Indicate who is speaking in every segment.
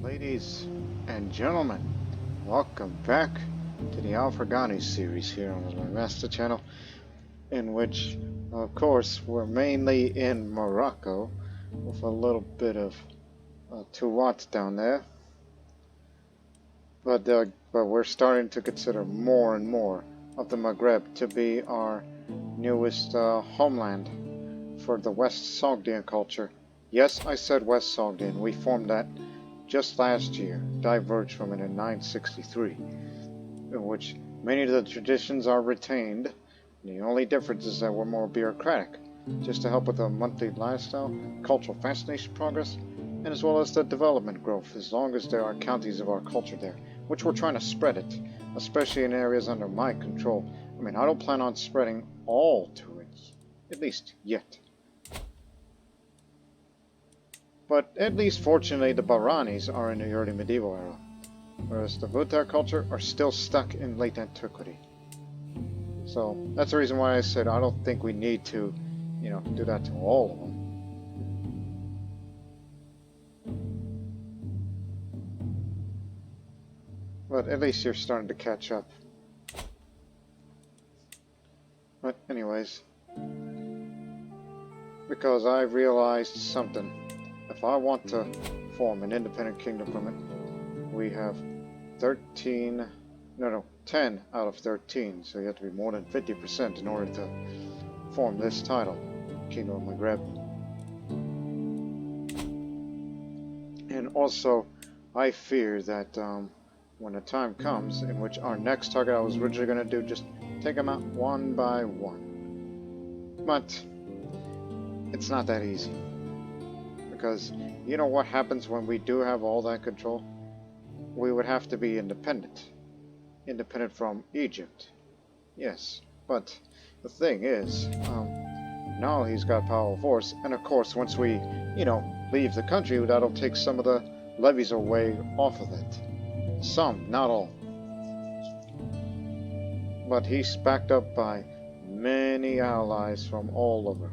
Speaker 1: Ladies and gentlemen, welcome back to the Al-Farghani series here on my master channel, in which, of course, we're mainly in Morocco, with a little bit of Tuat down there, but we're starting to consider more and more of the Maghreb to be our newest homeland for the West Sogdian culture. Yes, I said West Sogdian. We formed that just last year, diverged from it in 963, in which many of the traditions are retained. The only difference is that we're more bureaucratic, just to help with the monthly lifestyle, cultural fascination progress, and as well as the development growth, as long as there are counties of our culture there, which we're trying to spread it, especially in areas under my control. I mean, I don't plan on spreading all to it, at least yet. But at least fortunately the Bahranis are in the early medieval era, whereas the Vutar culture are still stuck in late antiquity. So that's the reason why I said I don't think we need to, do that to all of them. But at least you're starting to catch up. But anyways, because I realized something. If I want to form an independent kingdom from it, we have 10 out of 13, so you have to be more than 50% in order to form this title, Kingdom of Maghreb. And also, I fear that when the time comes in which our next target I was originally going to do, just take them out one by one. But it's not that easy. Because you know what happens when we do have all that control? We would have to be independent. Independent from Egypt. Yes, but the thing is, now he's got power of force, and of course once we, leave the country, that'll take some of the levies away off of it. Some, not all. But he's backed up by many allies from all over.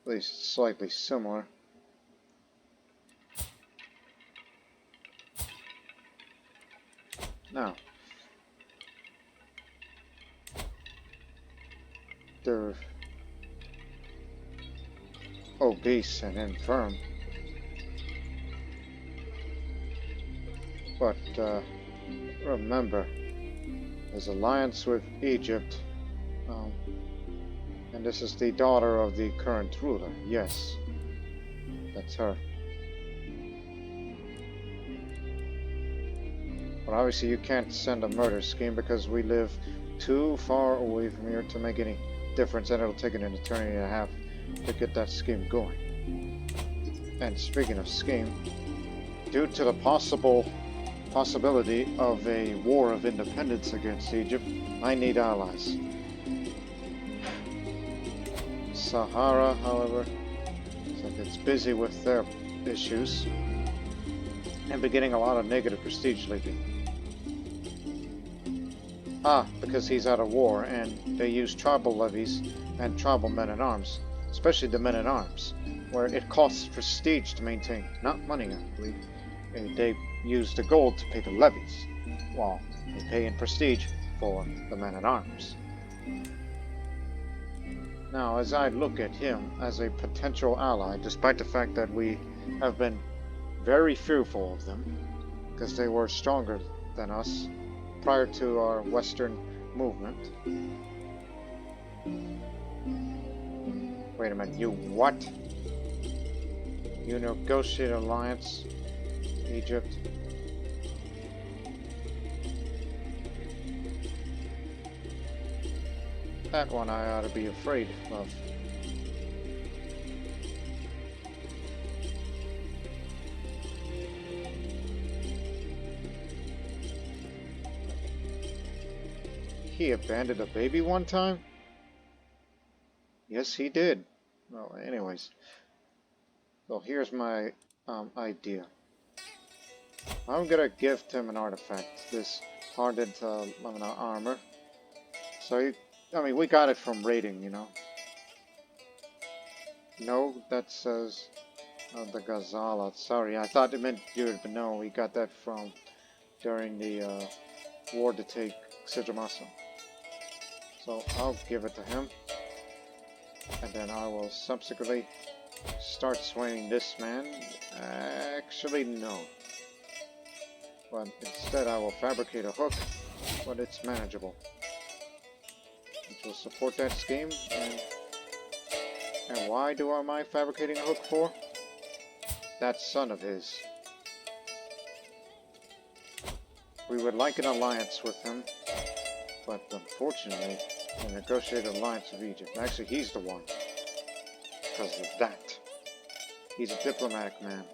Speaker 1: At least slightly similar. Now, they're obese and infirm, but remember, his alliance with Egypt, and this is the daughter of the current ruler. Yes, that's her. But obviously you can't send a murder scheme because we live too far away from here to make any difference, and it'll take an eternity and a half to get that scheme going. And speaking of scheme, due to the possibility of a war of independence against Egypt, I need allies. Sahara, however, it's busy with their issues and been getting a lot of negative prestige lately. Because he's out of war and they use tribal levies and tribal men-at-arms, especially the men-at-arms, where it costs prestige to maintain, not money, I believe. They use the gold to pay the levies, while they pay in prestige for the men-at-arms. Now, as I look at him as a potential ally, despite the fact that we have been very fearful of them, because they were stronger than us prior to our Western movement. Wait a minute, you what? You negotiate alliance, Egypt? That one I ought to be afraid of. He abandoned a baby one time? Yes, he did. Well, anyways. So here's my idea. I'm gonna gift him an artifact. This hardened armor. So, I mean, we got it from raiding, you know. No, that says the Ghazala. Sorry, I thought it meant Yurt, but no, we got that from during the war to take Sidramasa. So I'll give it to him, and then I will subsequently start swaying this man. Actually, no. But instead I will fabricate a hook, but it's manageable. Which will support that scheme, and why am I fabricating a hook for? That son of his. We would like an alliance with him, but unfortunately, we negotiated an alliance with Egypt. Actually, he's the one. Because of that. He's a diplomatic man.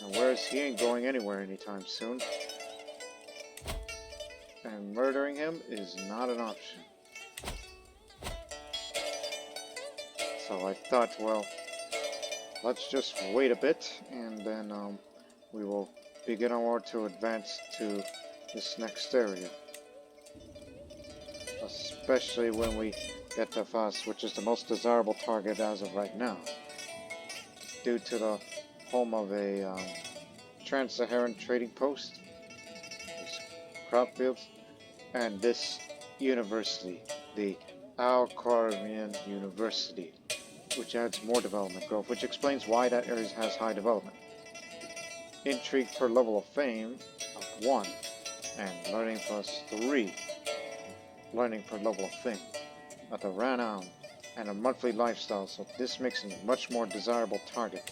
Speaker 1: And whereas he ain't going anywhere anytime soon. And murdering him is not an option. So I thought, well, let's just wait a bit, and then we will begin our war to advance to this next area. Especially when we get to Fas, which is the most desirable target as of right now. Due to the home of a Trans-Saharan trading post, these crop fields, and this university, the Al-Qarawiyyin University, which adds more development growth, which explains why that area has high development. Intrigue per level of fame of 1, and learning plus 3. Learning per level of fame. At the renown and a monthly lifestyle, so this makes it a much more desirable target.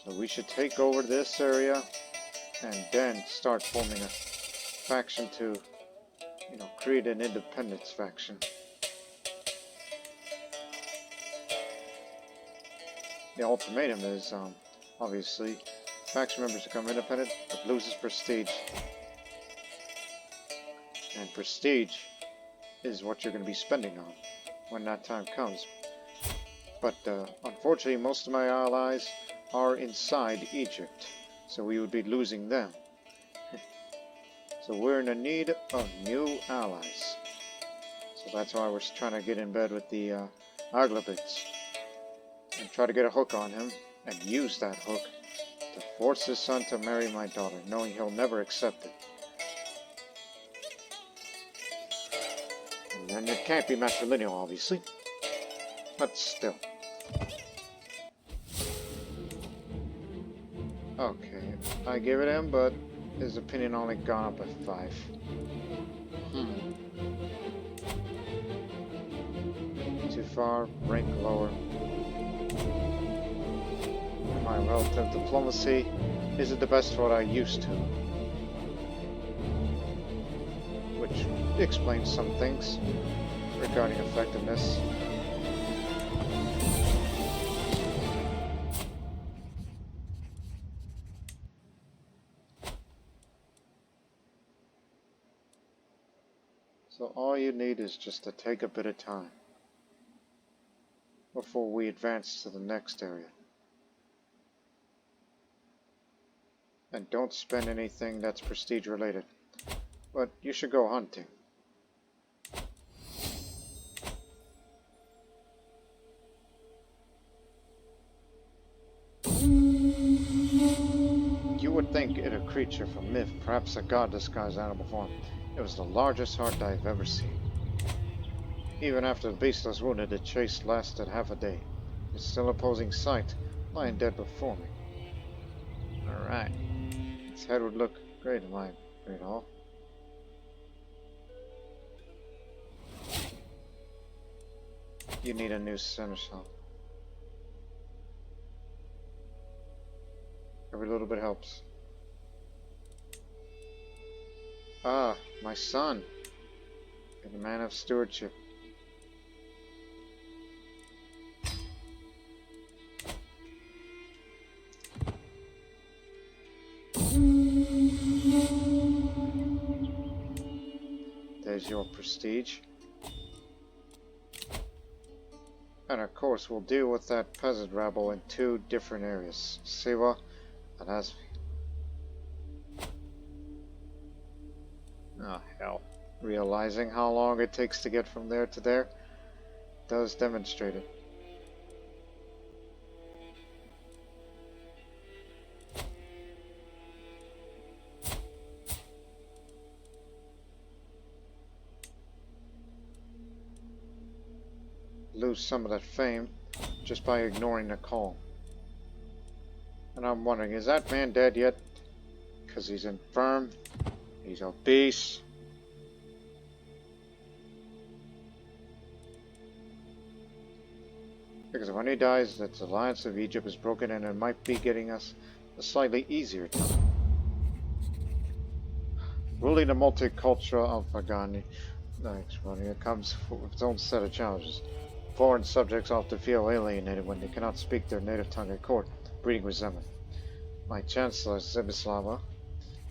Speaker 1: So we should take over this area and then start forming a faction to, you know, create an independence faction. The ultimatum is, obviously, faction members become independent, but loses prestige. And prestige is what you're going to be spending on when that time comes. But unfortunately, most of my allies are inside Egypt, so we would be losing them. So we're in the need of new allies. So that's why we're trying to get in bed with the Aghlabits and try to get a hook on him and use that hook to force his son to marry my daughter, knowing he'll never accept it. And it can't be matrilineal, obviously, but still. Okay, I give it him, but his opinion only gone up by 5. Too far, rank lower. My relative diplomacy isn't the best what I used to. Which explains some things regarding effectiveness. So all you need is just to take a bit of time before we advance to the next area. And don't spend anything that's prestige related. But you should go hunting. You would think it a creature from myth, perhaps a god disguised animal form. It was the largest heart I've ever seen. Even after the beast was wounded, the chase lasted half a day. It's still a posing sight, lying dead before me. Alright. Its head would look great in my great hall. You need a new seneschal. Every little bit helps. Ah, my son. You're the man of stewardship. There's your prestige. And of course, we'll deal with that peasant rabble in 2 different areas, Suba and Asvi. Oh, hell. Realizing how long it takes to get from there to there does demonstrate it. Lose some of that fame just by ignoring the call. And I'm wondering, is that man dead yet? Because he's infirm, he's obese. Because when he dies, that alliance of Egypt is broken and it might be getting us a slightly easier time. Ruling the multicultural Al-Farghani it comes with its own set of challenges. Foreign subjects often feel alienated when they cannot speak their native tongue at court, breeding resentment. My Chancellor, Zibislava,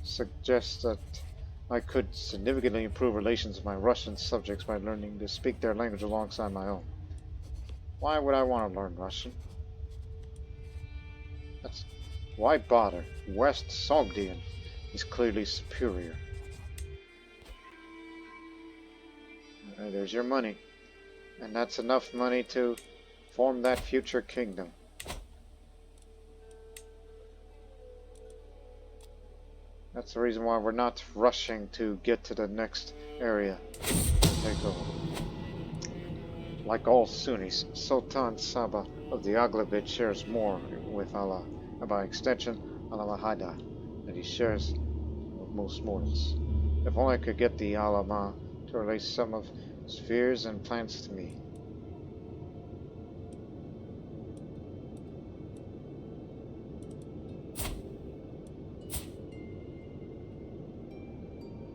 Speaker 1: suggests that I could significantly improve relations with my Russian subjects by learning to speak their language alongside my own. Why would I want to learn Russian? Why bother? West Sogdian is clearly superior. There's your money. And that's enough money to form that future kingdom. That's the reason why we're not rushing to get to the next area to take over. Like all Sunnis, Sultan Suba of the Aghlabid shares more with Allah, and by extension, Allah Mahada, than he shares with most mortals. If only I could get the Alama to release some of his fears and plans to me.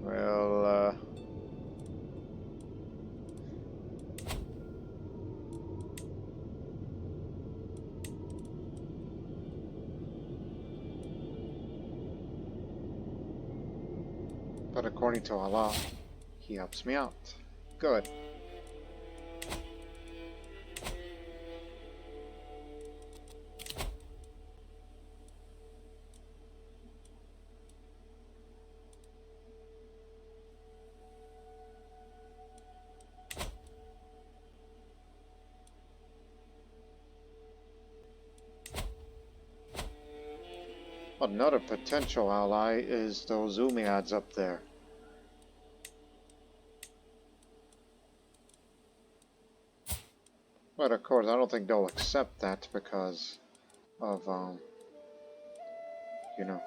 Speaker 1: Well, but according to Allah, He helps me out. Good. Another potential ally is those Umayyads up there. But of course, I don't think they'll accept that because of, you know,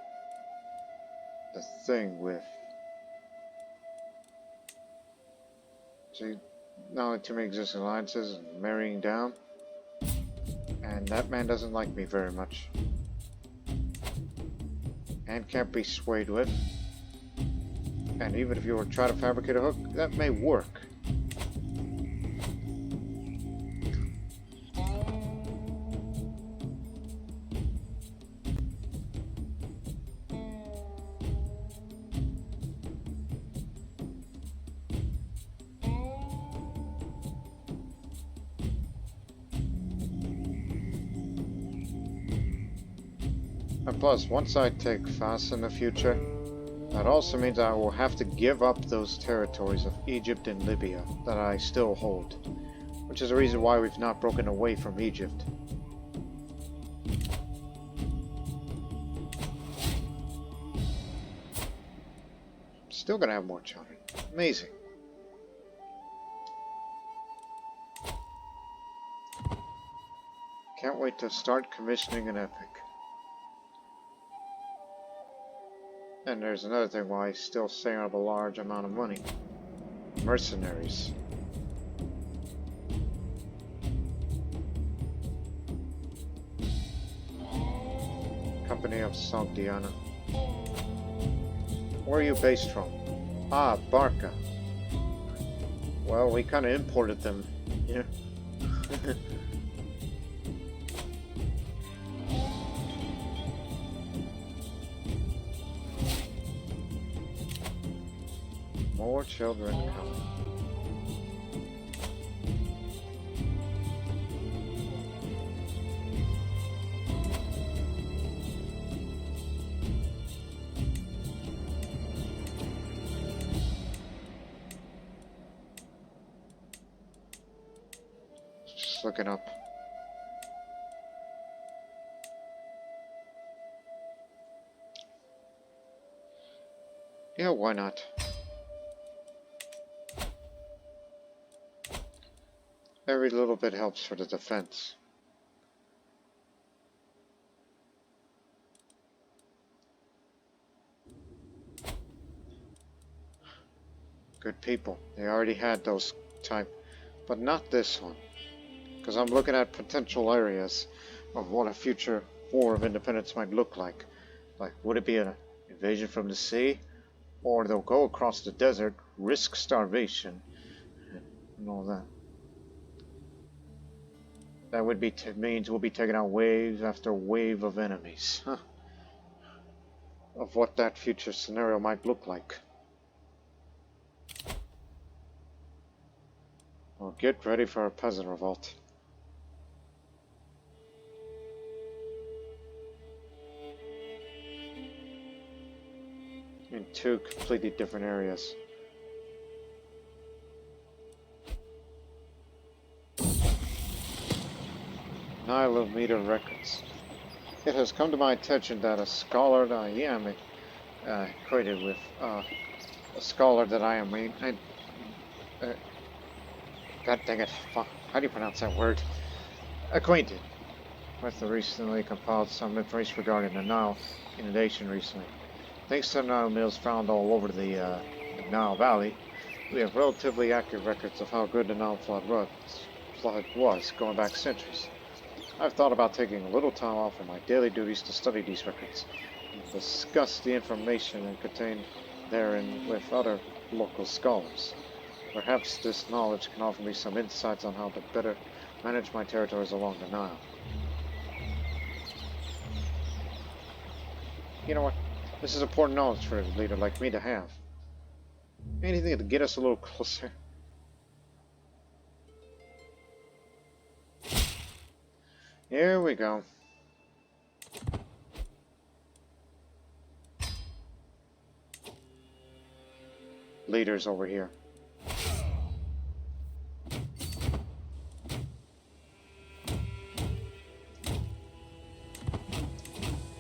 Speaker 1: the thing with, see, not only too many existing alliances and marrying down, and that man doesn't like me very much. And can't be swayed with. And even if you were to try to fabricate a hook, that may work. And plus, once I take Fas in the future, that also means I will have to give up those territories of Egypt and Libya that I still hold, which is the reason why we've not broken away from Egypt. Still gonna have more children. Amazing. Can't wait to start commissioning an epic. And there's another thing why I still save up a large amount of money. Mercenaries. Company of Sogdiana. Where are you based from? Ah, Barca. Well, we kind of imported them, you know. More children coming. Just looking up. Yeah, why not? Every little bit helps for the defense. Good people. They already had those type, but not this one. Because I'm looking at potential areas of what a future war of independence might look like. Like, would it be an invasion from the sea? Or they'll go across the desert, risk starvation, and all that. That would be means we'll be taking out wave after wave of enemies. Huh. Of what that future scenario might look like. Well, get ready for a peasant revolt. In two completely different areas. Nile-meter records. It has come to my attention that a scholar that I am equated with a scholar that I am. God dang it! How do you pronounce that word? Acquainted with the recently compiled some information regarding the Nile inundation recently. Thanks to the Nile mills found all over the Nile Valley, we have relatively accurate records of how good the Nile flood was going back centuries. I've thought about taking a little time off from my daily duties to study these records and discuss the information contained therein with other local scholars. Perhaps this knowledge can offer me some insights on how to better manage my territories along the Nile. You know what? This is important knowledge for a leader like me to have. Anything to get us a little closer. Here we go. Leaders over here.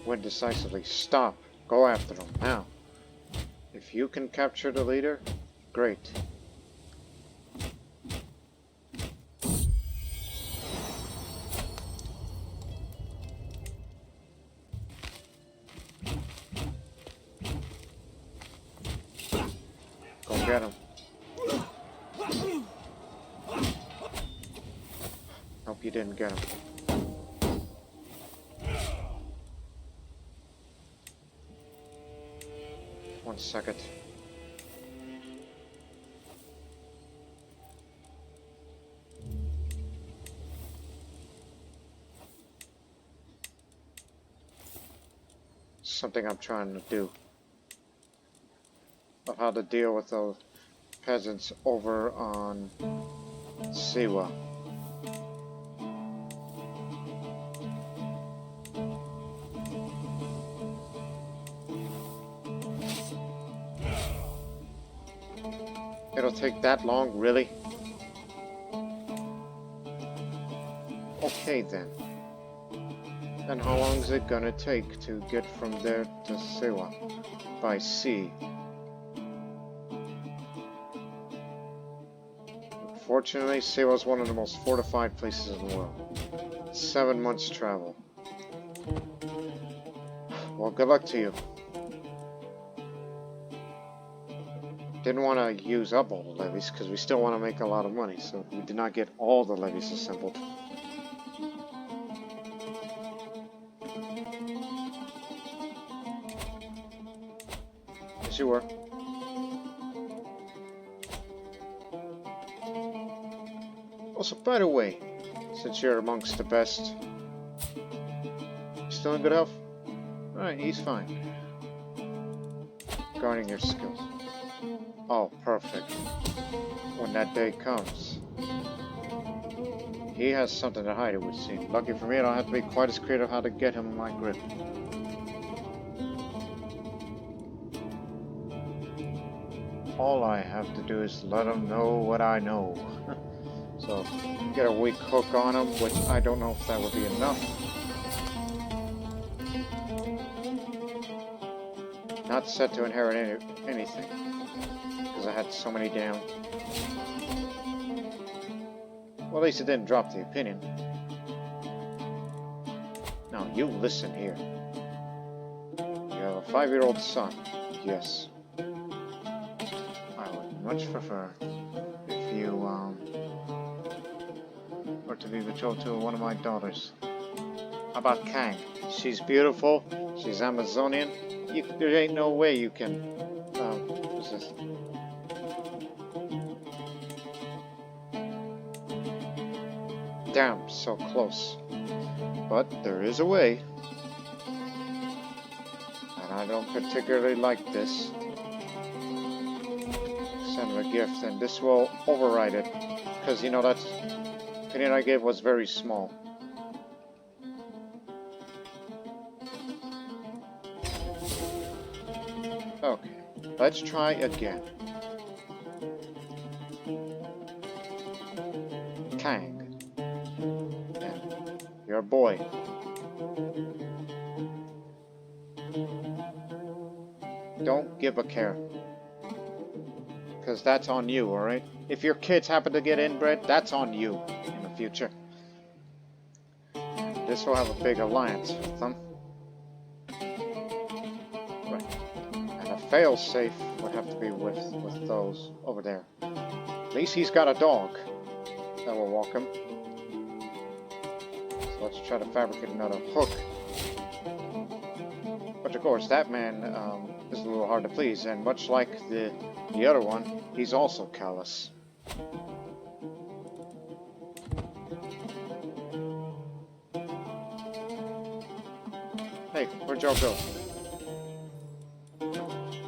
Speaker 1: Win decisively. Stop. Go after them now. If you can capture the leader, great. Go get him. Hope you didn't get him. One second. Something I'm trying to do. Of how to deal with those peasants over on Siwa. It'll take that long, really? Okay then. And how long is it gonna take to get from there to Siwa by sea? Unfortunately, Siwa is one of the most fortified places in the world. 7 months travel. Well, good luck to you. Didn't want to use up all the levies because we still want to make a lot of money, so we did not get all the levies assembled. Yes, you were. Also, by the way, since you're amongst the best, still in good health? Alright, he's fine. Guarding your skills. Oh, perfect. When that day comes. He has something to hide, it would seem. Lucky for me, I don't have to be quite as creative how to get him in my grip. All I have to do is let him know what I know. So, get a weak hook on him, which I don't know if that would be enough. Not set to inherit anything, because I had so many down. Well, at least it didn't drop the opinion. Now, you listen here. You have a 5-year-old son. Yes. I would much prefer if you, were to be betrothed to one of my daughters. How about Kang? She's beautiful. She's Amazonian. There ain't no way you can, resist. Damn, so close. But there is a way. And I don't particularly like this. Send him a gift, and this will override it. Because, you know, that opinion I gave was very small. Okay, let's try again. Kang. And your boy. Don't give a care. Because that's on you, alright? If your kids happen to get inbred, that's on you in the future. This will have a big alliance with them. Right. And a fail-safe would have to be with those over there. At least he's got a dog that will walk him. So let's try to fabricate another hook. But of course, that man is a little hard to please, and much like the other one, he's also callous. Hey, where'd y'all go?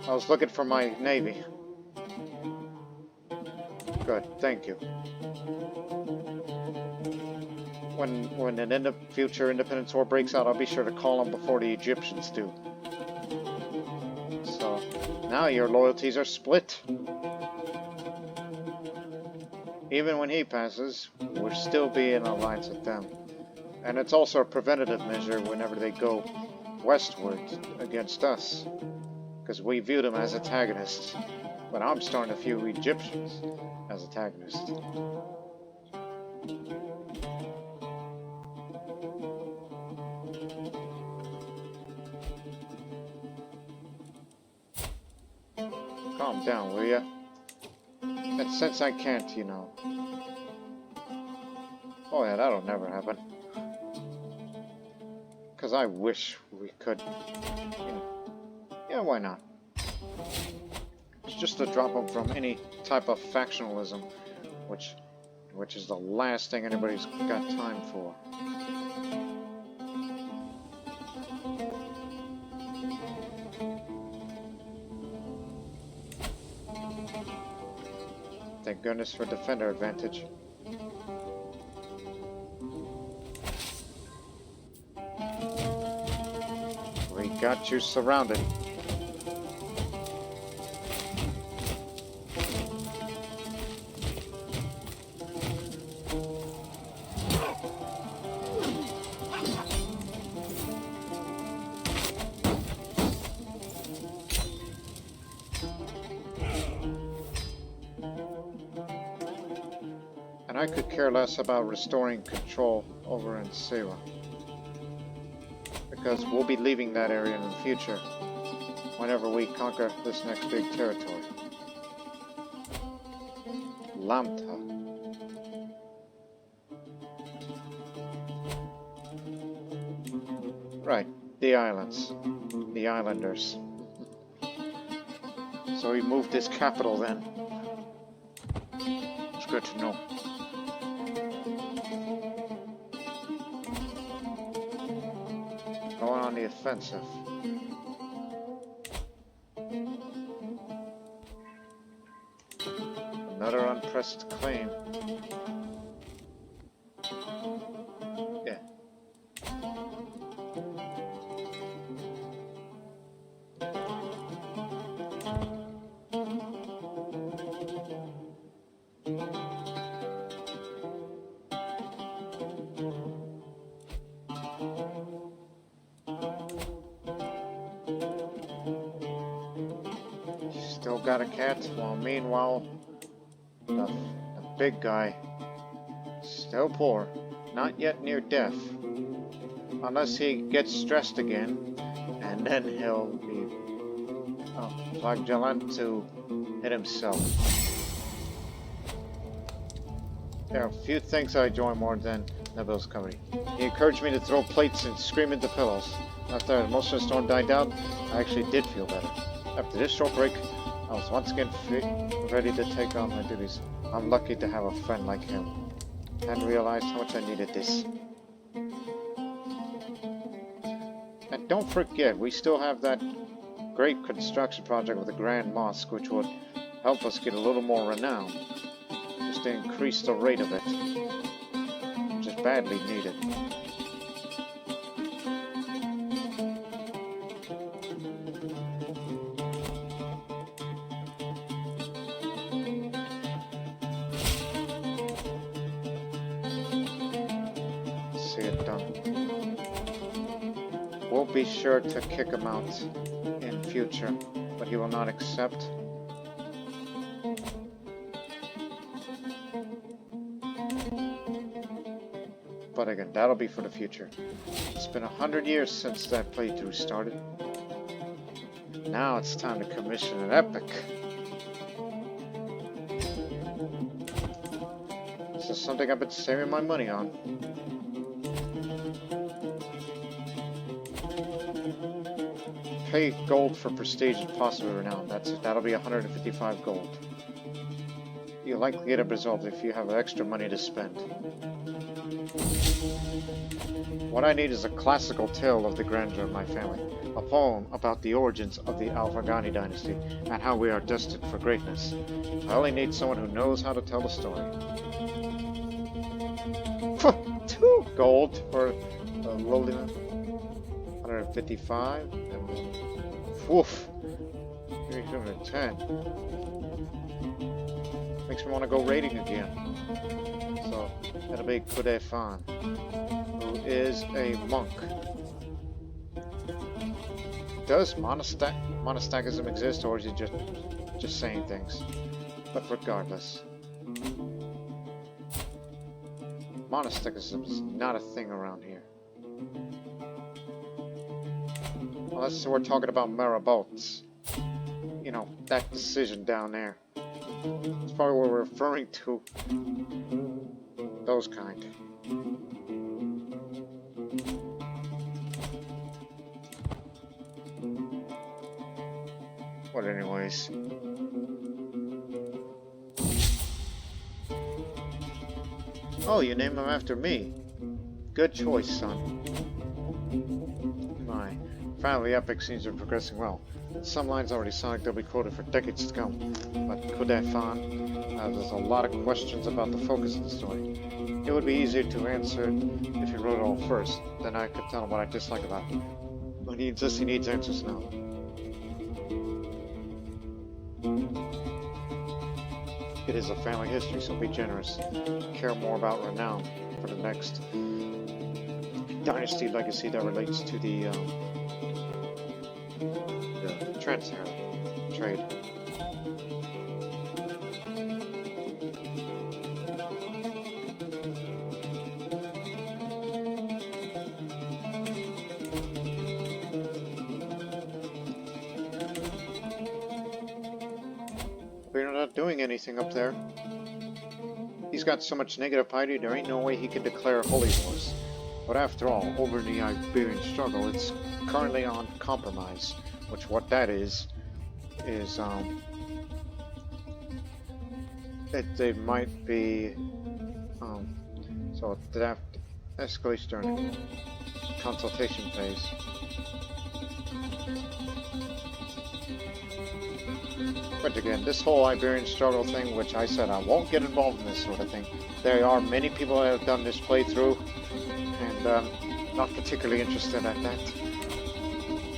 Speaker 1: I was looking for my navy. Good, thank you. When an future independence war breaks out, I'll be sure to call them before the Egyptians do. So, now your loyalties are split. Even when he passes, we'll still be in alliance with them. And it's also a preventative measure whenever they go westward against us. Because we view them as antagonists. But I'm starting to view Egyptians as antagonists. Calm down, will ya? And since I can't, you know. Oh yeah, that'll never happen. Because I wish we could. You know, yeah, why not? It's just to drop them from any type of factionalism, which is the last thing anybody's got time for. Thank goodness for defender advantage. We got you surrounded. And I could care less about restoring control over in Suba, because we'll be leaving that area in the future whenever we conquer this next big territory. Lamta. Right, the islands. The islanders. So he moved his capital then. It's good to know. Going on the offensive. Another unpressed claim. Yeah. got a cat, while meanwhile, the big guy, still poor, not yet near death. Unless he gets stressed again, and then he'll be flagellant to hit himself. There are few things I enjoy more than Nabil's company. He encouraged me to throw plates and scream into pillows. After the emotional storm died down, I actually did feel better. After this short break, I was once again ready to take on my duties. I'm lucky to have a friend like him. I hadn't realized how much I needed this. And don't forget, we still have that great construction project with the Grand Mosque, which would help us get a little more renown. Just to increase the rate of it. Which is badly needed. See it done. We'll be sure to kick him out in future, but he will not accept. But again, that'll be for the future. It's been 100 years since that playthrough started. Now it's time to commission an epic. This is something I've been saving my money on. Pay gold for prestige and possibly renown. That'll be 155 gold. You'll likely get a result if you have extra money to spend. What I need is a classical tale of the grandeur of my family, a poem about the origins of the Al-Farghani dynasty and how we are destined for greatness. I only need someone who knows how to tell the story. 2 gold for a lowly 155. Woof. 310. Makes me want to go raiding again. So that'll be Kudefan, who is a monk. Does monasticism exist, or is he just saying things? But regardless, monasticism is not a thing around here. Unless we're talking about Marabouts. You know, that decision down there. That's probably what we're referring to. Those kind. But anyways. Oh, you named him after me. Good choice, son. My family epic seems to be progressing well. Some lines already sound like they'll be quoted for decades to come. But Kudefan, there's a lot of questions about the focus of the story. It would be easier to answer if he wrote it all first. Then I could tell him what I dislike about it. But he needs answers now. It is a family history, so be generous. Care more about renown for the next dynasty legacy that relates to the Trans-Saharan trade. We're not doing anything up there. He's got so much negative piety, there ain't no way he can declare holy wars. But after all, over in the Iberian struggle, it's currently on compromise. Which what that is it might be so that escalates during consultation phase. But again, this whole Iberian struggle thing, which I said I won't get involved in this sort of thing. There are many people that have done this playthrough, and not particularly interested at that.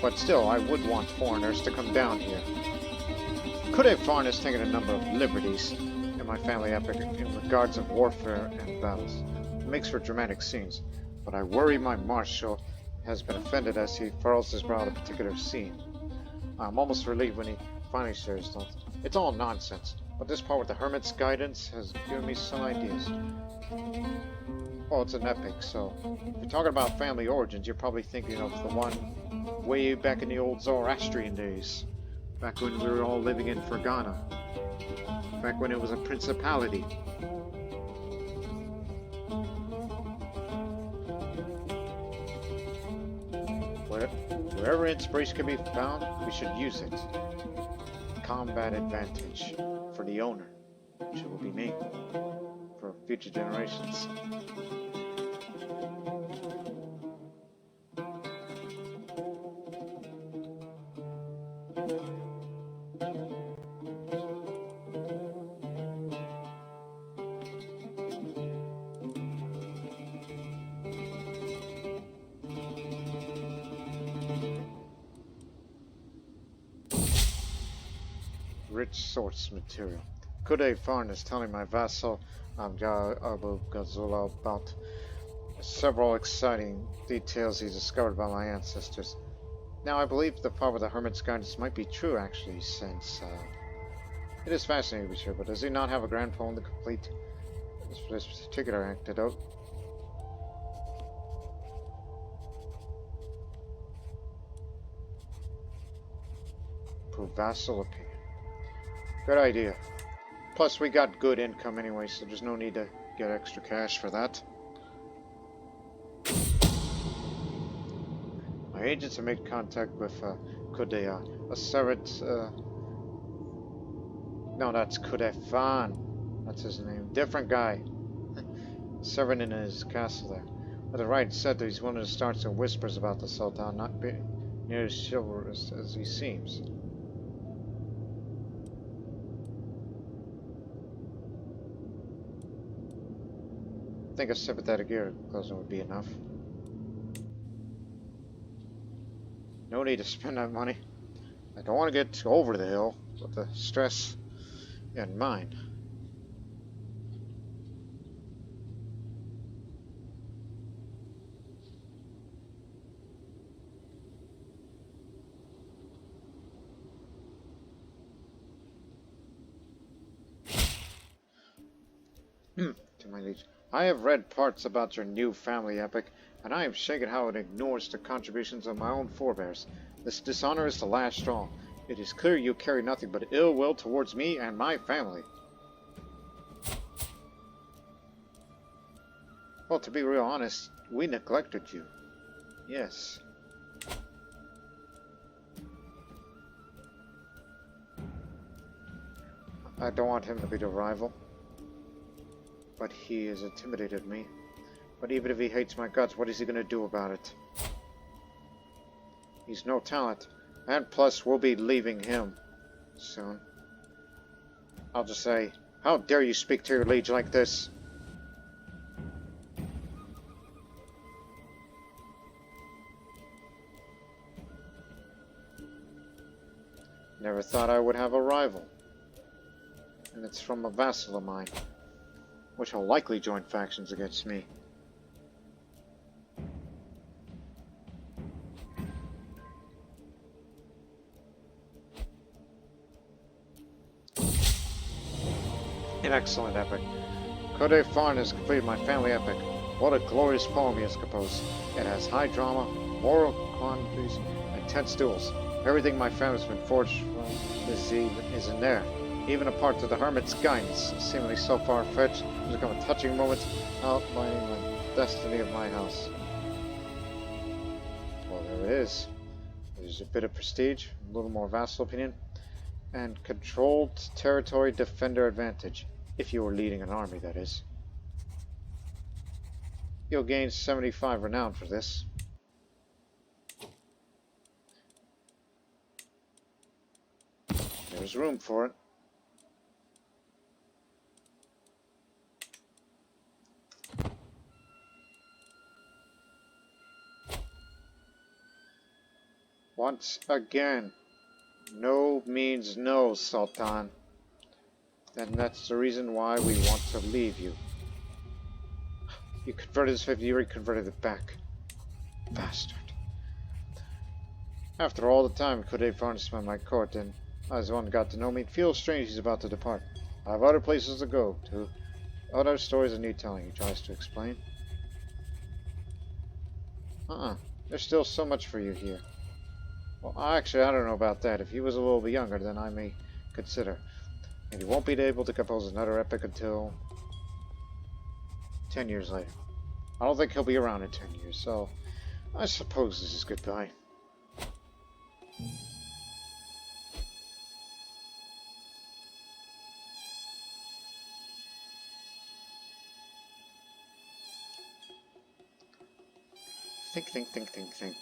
Speaker 1: But still, I would want foreigners to come down here. Kudefan has taken a number of liberties in my family epic in regards of warfare and battles. It makes for dramatic scenes, but I worry my marshal has been offended as he furrows his brow at a particular scene. I'm almost relieved when he finally shares It's all nonsense, but this part with the Hermit's guidance has given me some ideas. Well, it's an epic, so if you're talking about family origins, you're probably thinking of the one way back in the old Zoroastrian days. Back when we were all living in Farghani. Back when it was a principality. Wherever inspiration can be found, we should use it. Combat advantage for the owner, which will be me, for future generations. Rich source material. Farn is telling my vassal Abu Ghazula about several exciting details he discovered about my ancestors. Now, I believe the part with the Hermit's guidance might be true, actually, since it is fascinating to be sure, but does he not have a grand poem to complete this particular antidote? For vassal opinion. Good idea. Plus, we got good income anyway, so there's no need to get extra cash for that. My agents have made contact with a servant. No, that's Fan. That's his name. Different guy. Servant in his castle there. But the right said that he's willing to start some whispers about the Sultan, not being near as chivalrous as he seems. I think a sympathetic ear closing would be enough. No need to spend that money. I don't want to get over the hill with the stress in mind. To my liege. I have read parts about your new family epic, and I am shaken how it ignores the contributions of my own forebears. This dishonor is the last straw. It is clear you carry nothing but ill will towards me and my family. Well, to be real honest, we neglected you. Yes. I don't want him to be the rival. But he has intimidated me. But even if he hates my guts, what is he going to do about it? He's no talent. And plus, we'll be leaving him soon. I'll just say, how dare you speak to your liege like this? Never thought I would have a rival. And it's from a vassal of mine, which will likely join factions against me. An excellent epic. Farn has completed my family epic. What a glorious poem he has composed. It has high drama, moral quandaries, and tense duels. Everything my family's been forged from is in there. Even a part of the Hermit's guidance, seemingly so far-fetched, has become a touching moment outlining the destiny of my house. Well, there it is. There's a bit of prestige, a little more vassal opinion, and controlled territory defender advantage, if you were leading an army, that is. You'll gain 75 renown for this. There's room for it. Once again, no means no, Sultan. And that's the reason why we want to leave you. You converted this 50, you reconverted it back. Bastard. After all the time Farn spent my court, and As one got to know me, it feels strange he's about to depart. I have other places to go to, other stories that need telling, he tries to explain. There's still so much for you here. Well, actually, I don't know about that. If he was a little bit younger, then I may consider. And he won't be able to compose another epic until 10 years later. I don't think he'll be around in 10 years, so I suppose this is goodbye.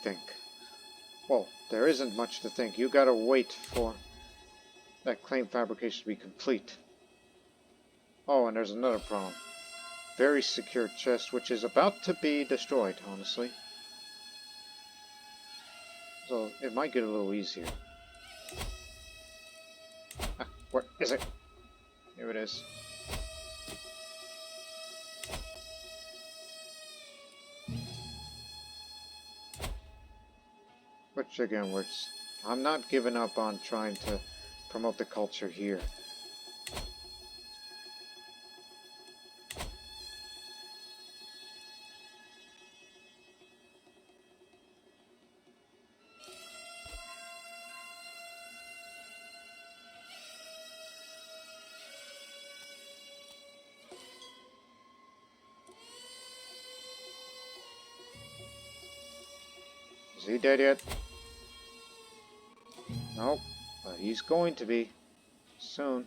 Speaker 1: Think. Well, there isn't much to think. You gotta wait for that claim fabrication to be complete. Oh, and there's another problem. Very secure chest, which is about to be destroyed, honestly. So, it might get a little easier. Where is it? Here it is. Which again works. I'm not giving up on trying to promote the culture here. Is he dead yet? Nope, but he's going to be soon.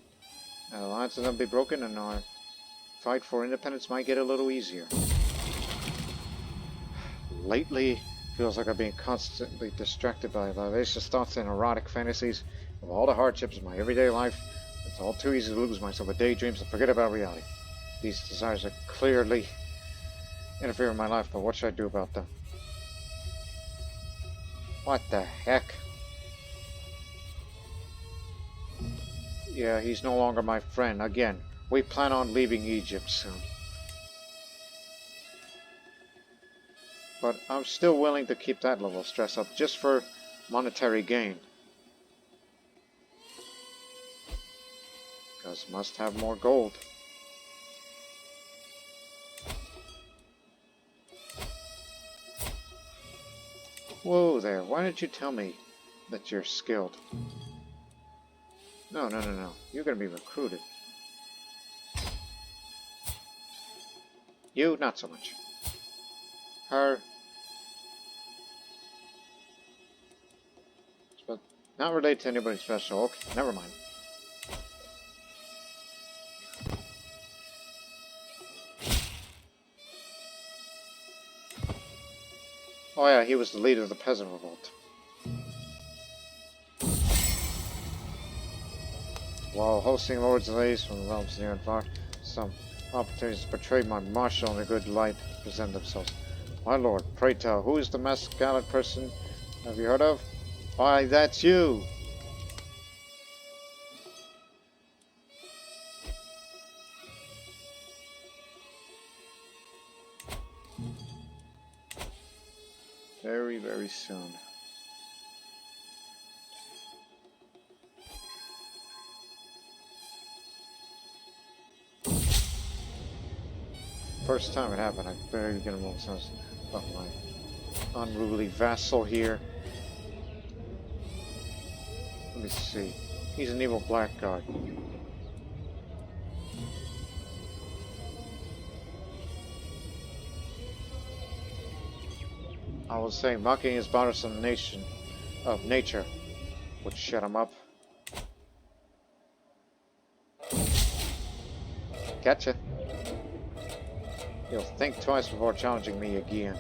Speaker 1: And the alliances will be broken, and our fight for independence might get a little easier. Lately, feels like I'm being constantly distracted by vivacious thoughts and erotic fantasies of all the hardships of my everyday life. It's all too easy to lose myself with daydreams and forget about reality. These desires are clearly interfering with my life, but what should I do about them? What the heck? Yeah, he's no longer my friend. Again, we plan on leaving Egypt soon. But I'm still willing to keep that level of stress up just for monetary gain. Because must have more gold. Whoa there, why didn't you tell me that you're skilled? No. You're gonna be recruited. You, not so much. Her. But not related to anybody special. Okay, never mind. Oh yeah, he was the leader of the peasant revolt. While hosting lords and ladies from the realms near and far, some opportunities to portray my martial in a good light present themselves. My lord, pray tell, who is the most gallant person have you heard of? Why, that's you! Very, very soon. First time it happened, I barely get a little sense of my unruly vassal here. Let me see. He's an evil blackguard. I will say, mocking his bothersome nation of nature would shut him up. Gotcha. You'll think twice before challenging me again.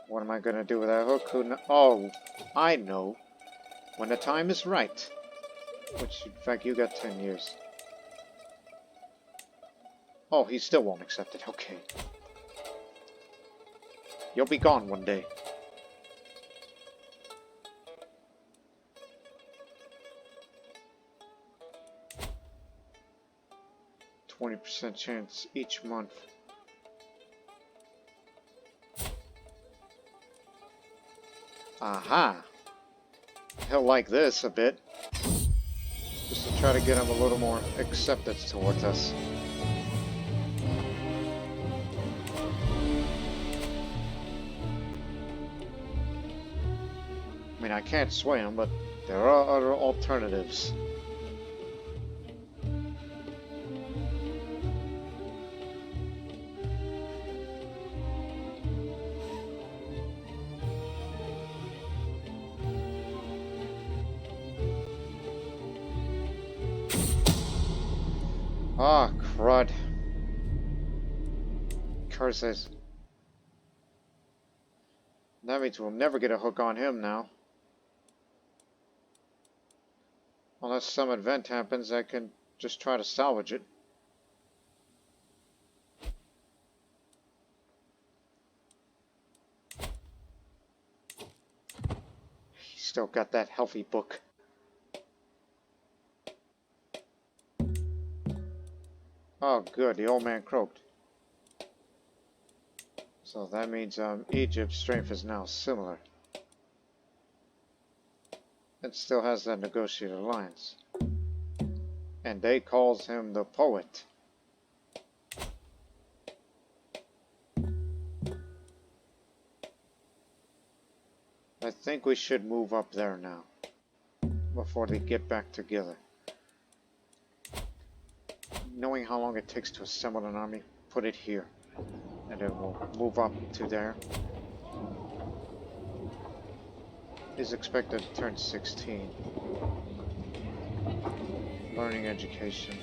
Speaker 1: What am I gonna do with that hook? Oh, I know. When the time is right. Which, in fact, you got 10 years. Oh, he still won't accept it. Okay. You'll be gone one day. %20 chance each month. Aha! he'll like this a bit. Just to try to get him a little more acceptance towards us. I mean, I can't sway him, but there are other alternatives. Ah, crud. Curses. That means we'll never get a hook on him now. Unless some event happens, I can just try to salvage it. He's still got that healthy book. Oh, good. The old man croaked. So that means Egypt's strength is now similar. It still has that negotiated alliance. And they calls him the poet. I think we should move up there now. Before they get back together. Knowing how long it takes to assemble an army, put it here. And then we'll move up to there. He's expected to turn 16. Learning education.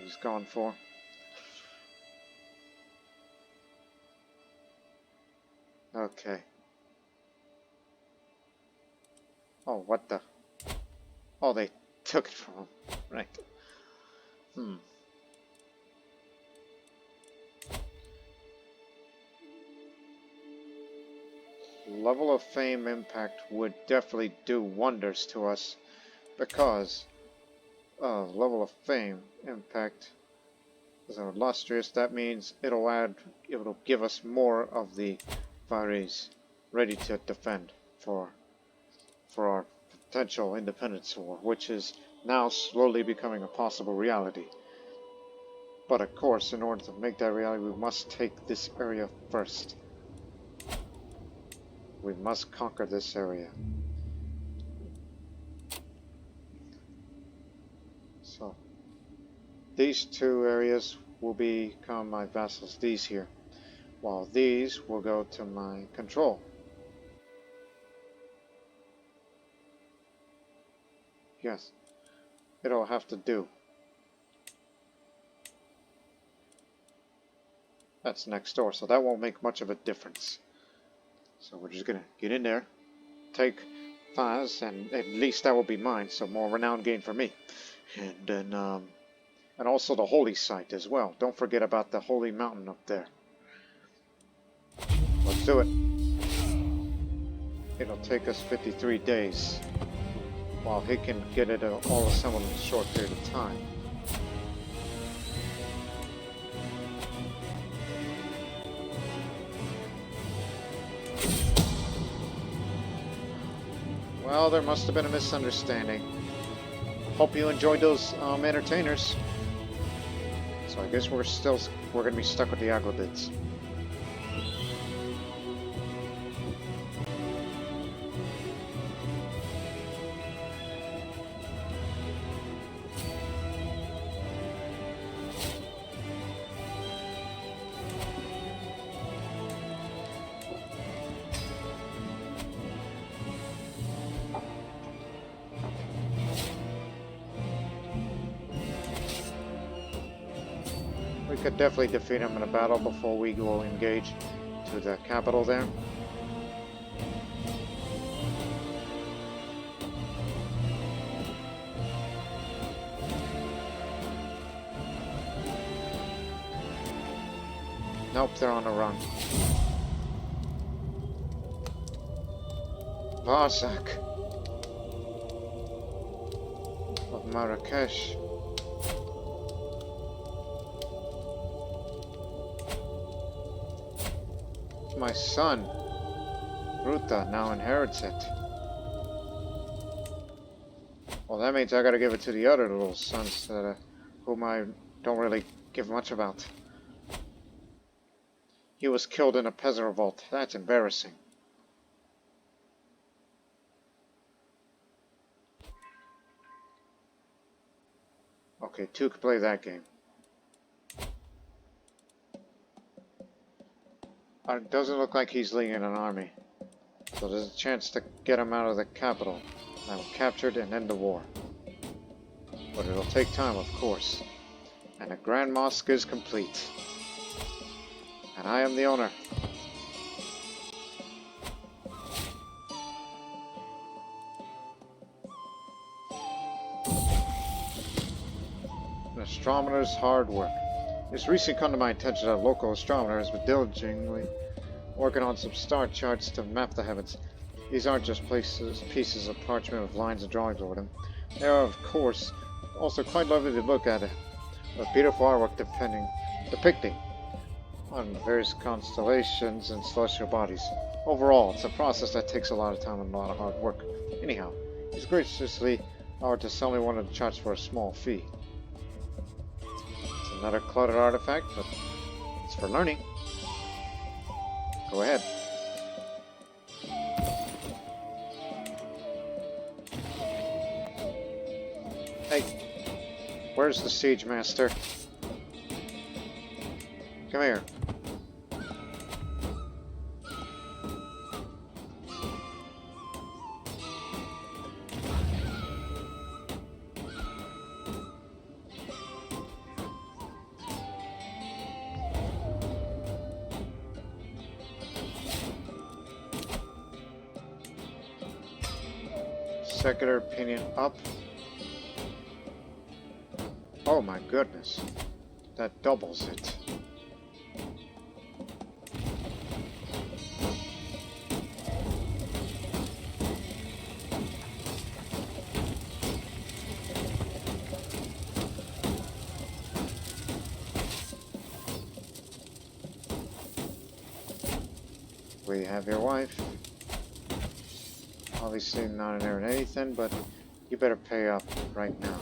Speaker 1: He's gone for. Okay. Oh, what the? Oh, they took it from him. Right. Level of fame impact would definitely do wonders to us because level of fame impact is illustrious. That means it'll give us more of the Faris ready to defend for our potential independence war, which is now slowly becoming a possible reality. But of course, in order to make that reality, we must take this area first. We must conquer this area. So, these two areas will become my vassals, these here, while these will go to my control. Yes, it'll have to do. That's next door, so that won't make much of a difference. So we're just gonna get in there, take Faz, and at least that will be mine, so more renown gain for me. And then, and also the Holy Site as well. Don't forget about the Holy Mountain up there. Let's do it. It'll take us 53 days, while he can get it all assembled in a short period of time. Well, there must have been a misunderstanding. Hope you enjoyed those entertainers. So I guess we're gonna be stuck with the Aghlabids. We could definitely defeat him in a battle before we go engage to the capital there. Nope, they're on a run. Varsak of Marrakesh. My son, Ruta, now inherits it. Well, that means I gotta give it to the other little sons that, whom I don't really give much about. He was killed in a peasant revolt. That's embarrassing. Okay, 2 could play that game. It doesn't look like he's leading an army. So there's a chance to get him out of the capital. Have him captured and end the war. But it'll take time, of course. And the Grand Mosque is complete. And I am the owner. An astronomer's hard work. It's recently come to my attention that a local astronomer has been diligently working on some star charts to map the heavens. These aren't just pieces of parchment with lines and drawings over them. They are, of course, also quite lovely to look at, with beautiful artwork depicting on various constellations and celestial bodies. Overall, it's a process that takes a lot of time and a lot of hard work. Anyhow, he's graciously offered to sell me one of the charts for a small fee. It's another cluttered artifact, but it's for learning. Go ahead. Hey, where's the siege master? Come here. Secular opinion up. Oh my goodness. That doubles it. We have your wife. Obviously not an heir in anything, but you better pay up right now.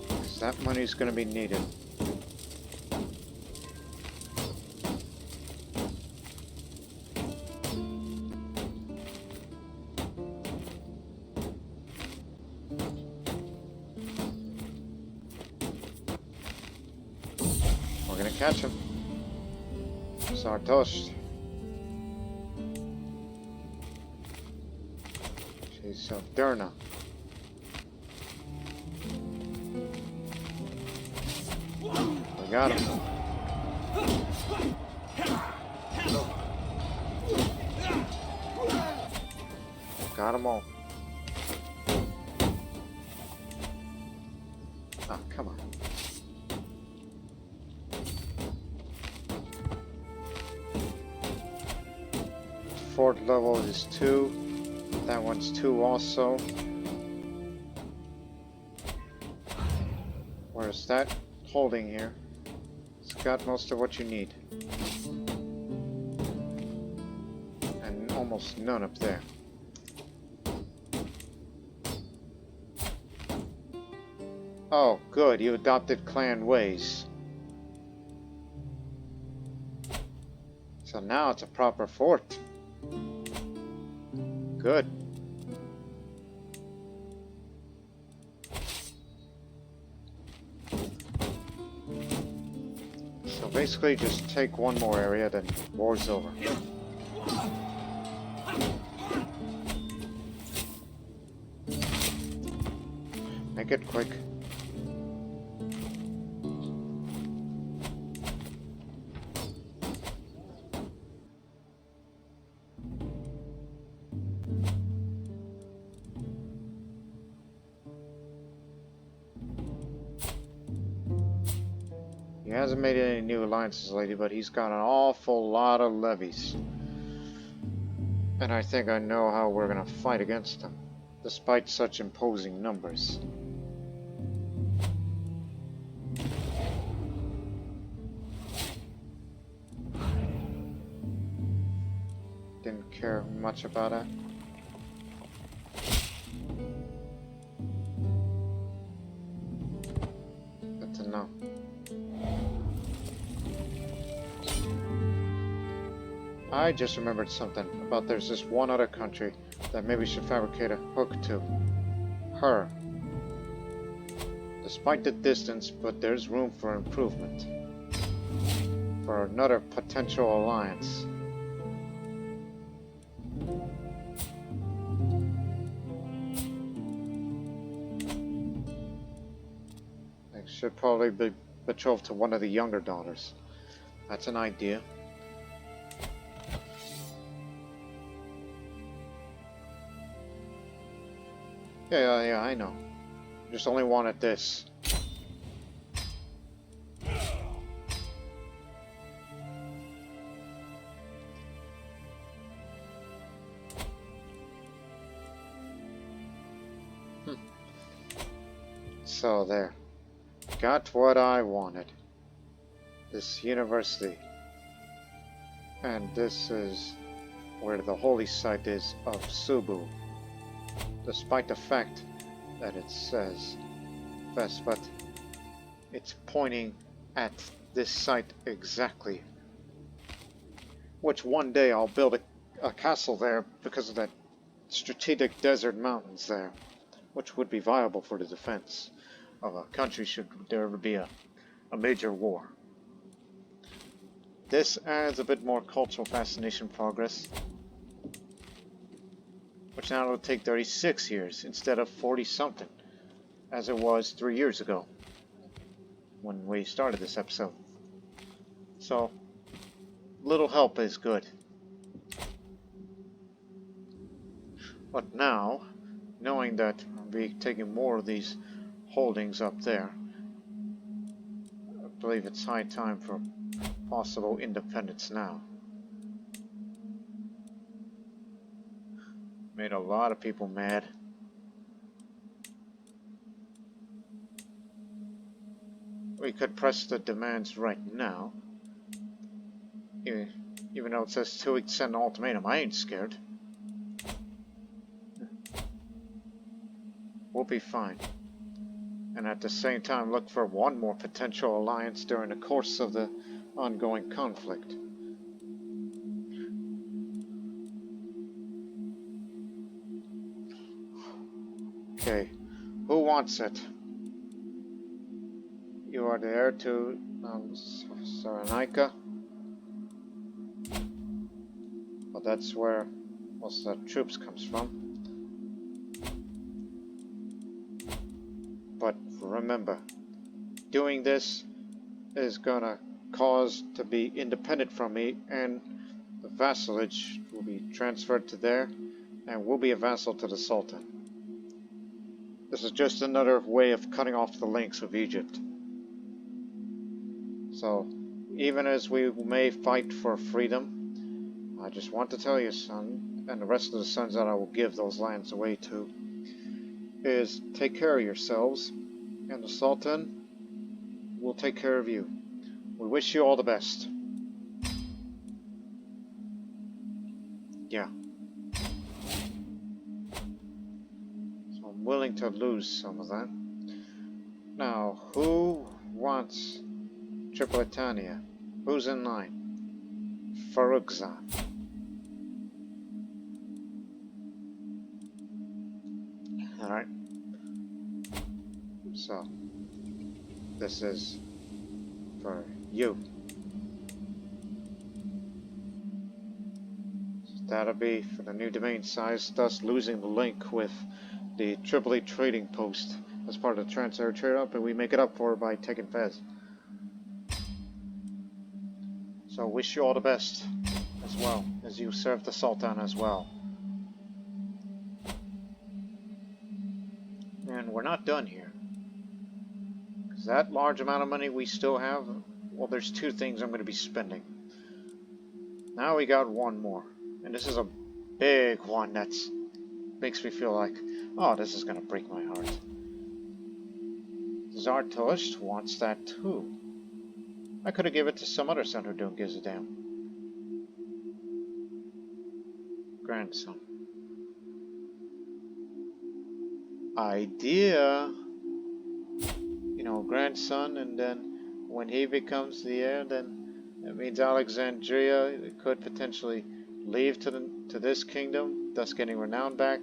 Speaker 1: Because that money's going to be needed. We're going to catch him. Sartosh. She's of Derna. We got him. Got them all. Oh, come on. Fort level is 2. That one's 2 also. Where's that holding here? It's got most of what you need. And almost none up there. Oh, good. You adopted clan ways. So now it's a proper fort. Good. So basically just take one more area, then war's over. Make it quick. He hasn't made any new alliances lately, but he's got an awful lot of levies. And I think I know how we're gonna fight against him, despite such imposing numbers. Didn't care much about that. I just remembered something about there's this one other country that maybe should fabricate a hook to. Her. Despite the distance, but there's room for improvement. For another potential alliance. They should probably be betrothed to one of the younger daughters. That's an idea. Yeah, I know. Just only wanted this. So there. Got what I wanted. This university. And this is where the holy site is of Subu. Despite the fact that it says West, but it's pointing at this site exactly. Which one day I'll build a castle there because of that strategic desert mountains there, which would be viable for the defense of a country should there ever be a major war. This adds a bit more cultural fascination progress, which now will take 36 years instead of 40 something, as it was 3 years ago when we started this episode. So, little help is good. But now, knowing that I'll be taking more of these holdings up there, I believe it's high time for possible independence now. Made a lot of people mad. We could press the demands right now. Even though it says 2 weeks to send an ultimatum, I ain't scared. We'll be fine. And at the same time look for one more potential alliance during the course of the ongoing conflict. Okay, who wants it? You are the heir to Cyrenaica. Well, that's where most of the troops comes from. But remember, doing this is gonna cause to be independent from me, and the vassalage will be transferred to there, and we'll be a vassal to the Sultan. This is just another way of cutting off the links with Egypt. So, even as we may fight for freedom, I just want to tell you, son, and the rest of the sons that I will give those lands away to, is take care of yourselves, and the Sultan will take care of you. We wish you all the best. Yeah. So I'm willing to lose some of that. Now, who wants Tripolitania? Who's in line? Farugza. Alright. So, this is for you. So that'll be for the new domain size, thus losing the link with the Tripoli trading post as part of the Trans-Saharan trade up, and we make it up for by taking Fez. So wish you all the best as well, as you serve the Sultan as well. And we're not done here. Because that large amount of money we still have, well, there's 2 things I'm going to be spending. Now we got one more. And this is a big one that makes me feel like, oh, this is going to break my heart. Zartosht wants that too. I could have given it to some other son who don't give a damn. Grandson. Idea. You know, grandson, and then when he becomes the heir, then That means Alexandria could potentially leave to this kingdom, thus getting renown back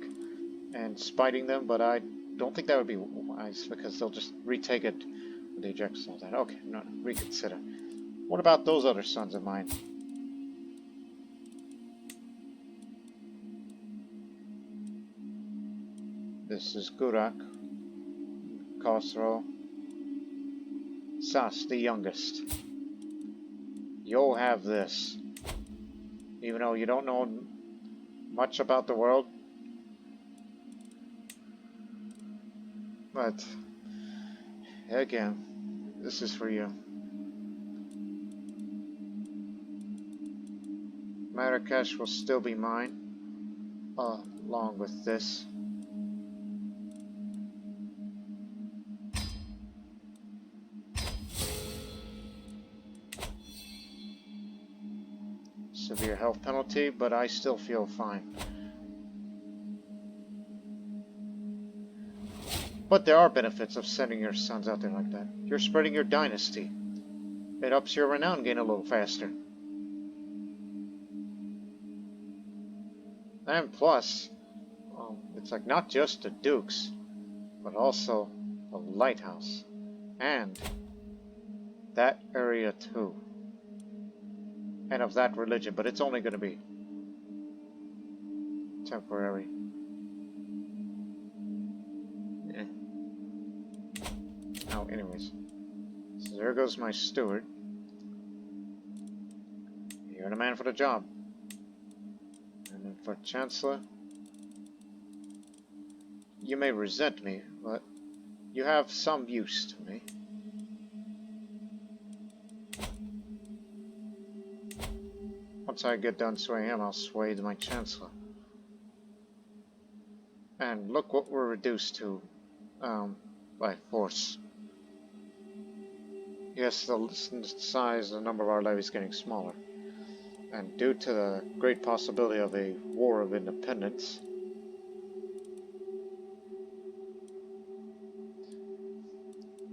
Speaker 1: and spiting them, but I don't think that would be wise because they'll just retake it with the eject and all that. Okay, no, reconsider. What about those other sons of mine? This is Gurak, Khosrow, Sas, the youngest. You'll have this. Even though you don't know much about the world. But, again, this is for you. Marrakesh will still be mine, along with this. Severe health penalty, but I still feel fine. But there are benefits of sending your sons out there like that. You're spreading your dynasty. It ups your renown gain a little faster. And plus, it's like not just the dukes, but also the lighthouse. And that area too. And of that religion, but it's only going to be temporary. Oh, anyways. So there goes my steward. You're the man for the job. And then for Chancellor, you may resent me, but you have some use to me. Once I get done swaying him, I'll sway my Chancellor. And look what we're reduced to by force. Yes, the size, the number of our levies getting smaller. And due to the great possibility of a war of independence,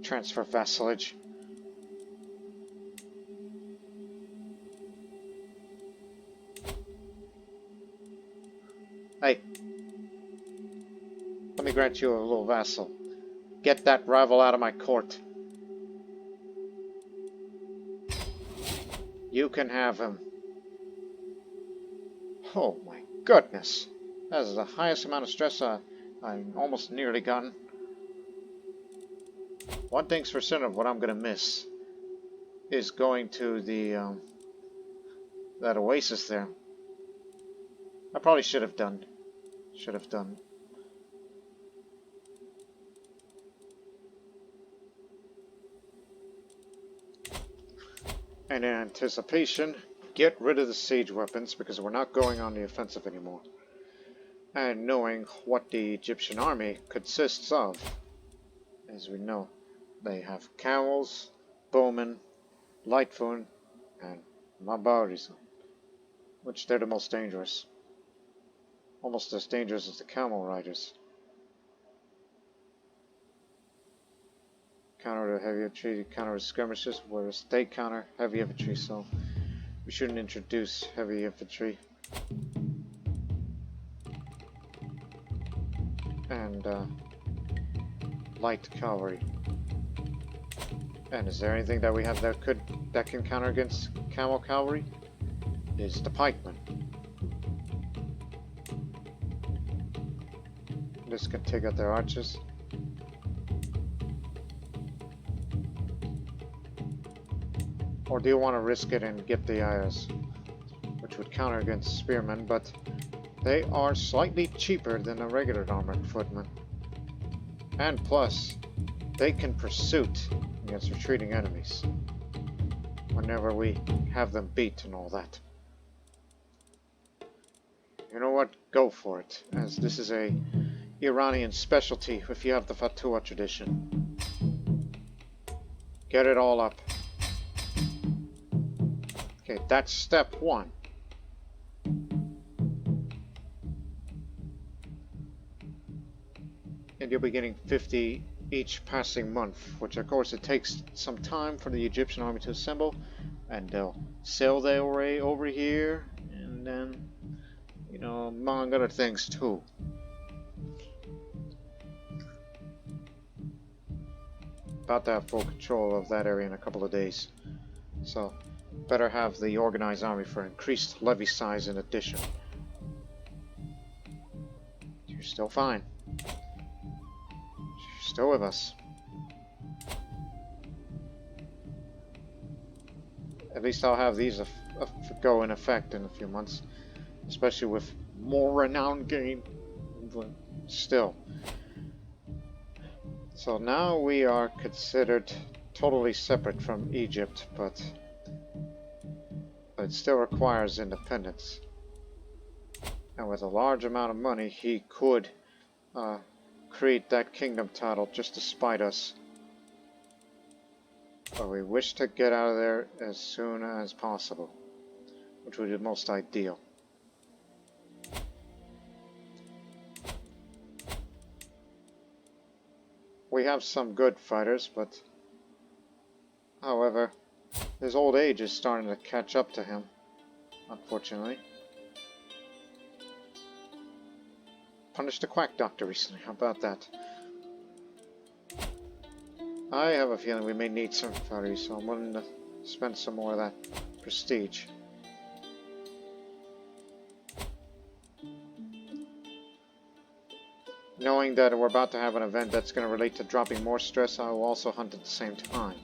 Speaker 1: transfer vassalage. Hey, let me grant you a little vassal. Get that rival out of my court. You can have him. Oh my goodness. That is the highest amount of stress I've almost nearly gotten. One thing's for certain, what I'm going to miss is going to the that oasis there. I probably should have done. And in anticipation, get rid of the siege weapons because we're not going on the offensive anymore. And knowing what the Egyptian army consists of, as we know, they have camels, bowmen, lightfoot, and Marabout, which they're the most dangerous. Almost as dangerous as the camel riders. Counter to heavy infantry, counter to skirmishes, whereas they counter heavy infantry, so we shouldn't introduce heavy infantry. And light cavalry. And is there anything that we have that can counter against camel cavalry? Is the pikemen. This can take out their archers. Or do you want to risk it and get the Ayahs, which would counter against spearmen, but they are slightly cheaper than a regular armored footman. And plus, they can pursuit against retreating enemies whenever we have them beat and all that. You know what? Go for it, as this is a Iranian specialty if you have the Fatwa tradition. Get it all up. Okay, that's step one. And you'll be getting 50 each passing month, which of course it takes some time for the Egyptian army to assemble, and they'll sail their way over here, and then, you know, among other things too. About to have full control of that area in a couple of days. So, better have the organized army for increased levy size in addition. You're still fine. You're still with us. At least I'll have these go in effect in a few months. Especially with more renown gained. But still. So now we are considered totally separate from Egypt, but it still requires independence. And with a large amount of money, he could create that kingdom title just to spite us. But we wish to get out of there as soon as possible, which would be most ideal. We have some good fighters, but however, his old age is starting to catch up to him, unfortunately. Punished the quack doctor recently, how about that? I have a feeling we may need some fighters, so I'm willing to spend some more of that prestige. Knowing that we're about to have an event that's going to relate to dropping more stress, I will also hunt at the same time.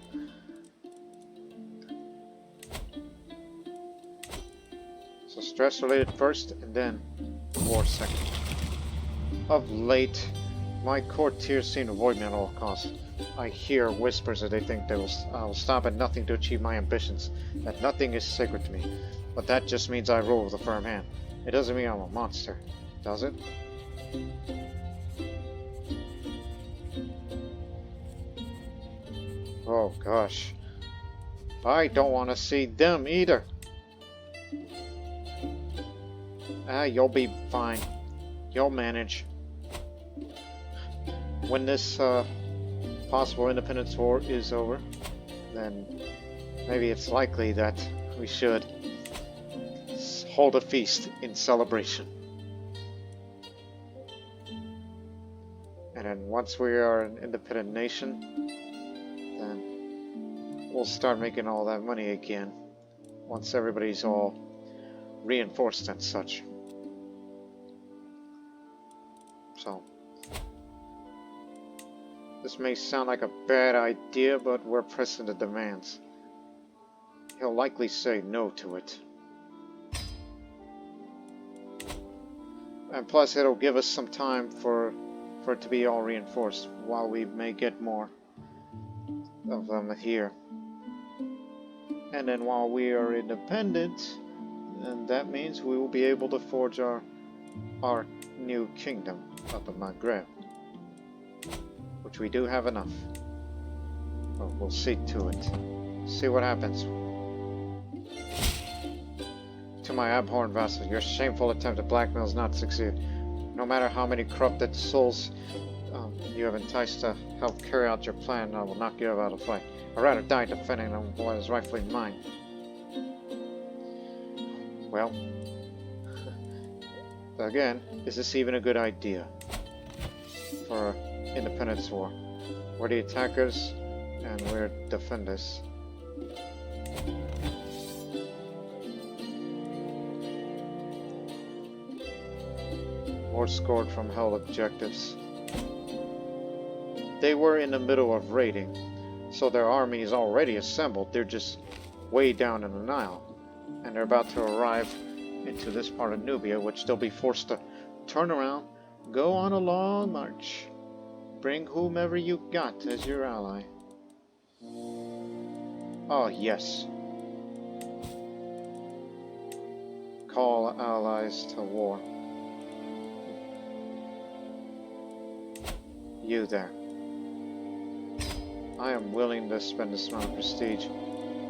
Speaker 1: So stress related first, and then war second. Of late, my courtiers seem to avoid me at all costs. I hear whispers that they think I will stop at nothing to achieve my ambitions, that nothing is sacred to me. But that just means I rule with a firm hand. It doesn't mean I'm a monster, does it? Oh gosh. I don't want to see them either. You'll be fine. You'll manage. When this possible independence war is over, then maybe it's likely that we should hold a feast in celebration. And then once we are an independent nation, then we'll start making all that money again. Once everybody's all reinforced and such. So, this may sound like a bad idea, but we're pressing the demands. He'll likely say no to it. And plus it'll give us some time for it to be all reinforced, while we may get more of them here. And then while we are independent, then that means we will be able to forge our new kingdom up in Maghreb, which we do have enough. But we'll see to it. See what happens. To my abhorrent vassal, your shameful attempt at blackmail has not succeeded. No matter how many corrupted souls you have enticed to help carry out your plan, I will not give out a fight. I'd rather die defending what is rightfully mine. Well, again, is this even a good idea for independence war? We're the attackers and we're defenders. More scored from held objectives. They were in the middle of raiding, so their army is already assembled. They're just way down in the Nile, and they're about to arrive into this part of Nubia, which they'll be forced to turn around, go on a long march, bring whomever you got as your ally. Oh yes. Call allies to war. You there. I am willing to spend this amount of prestige,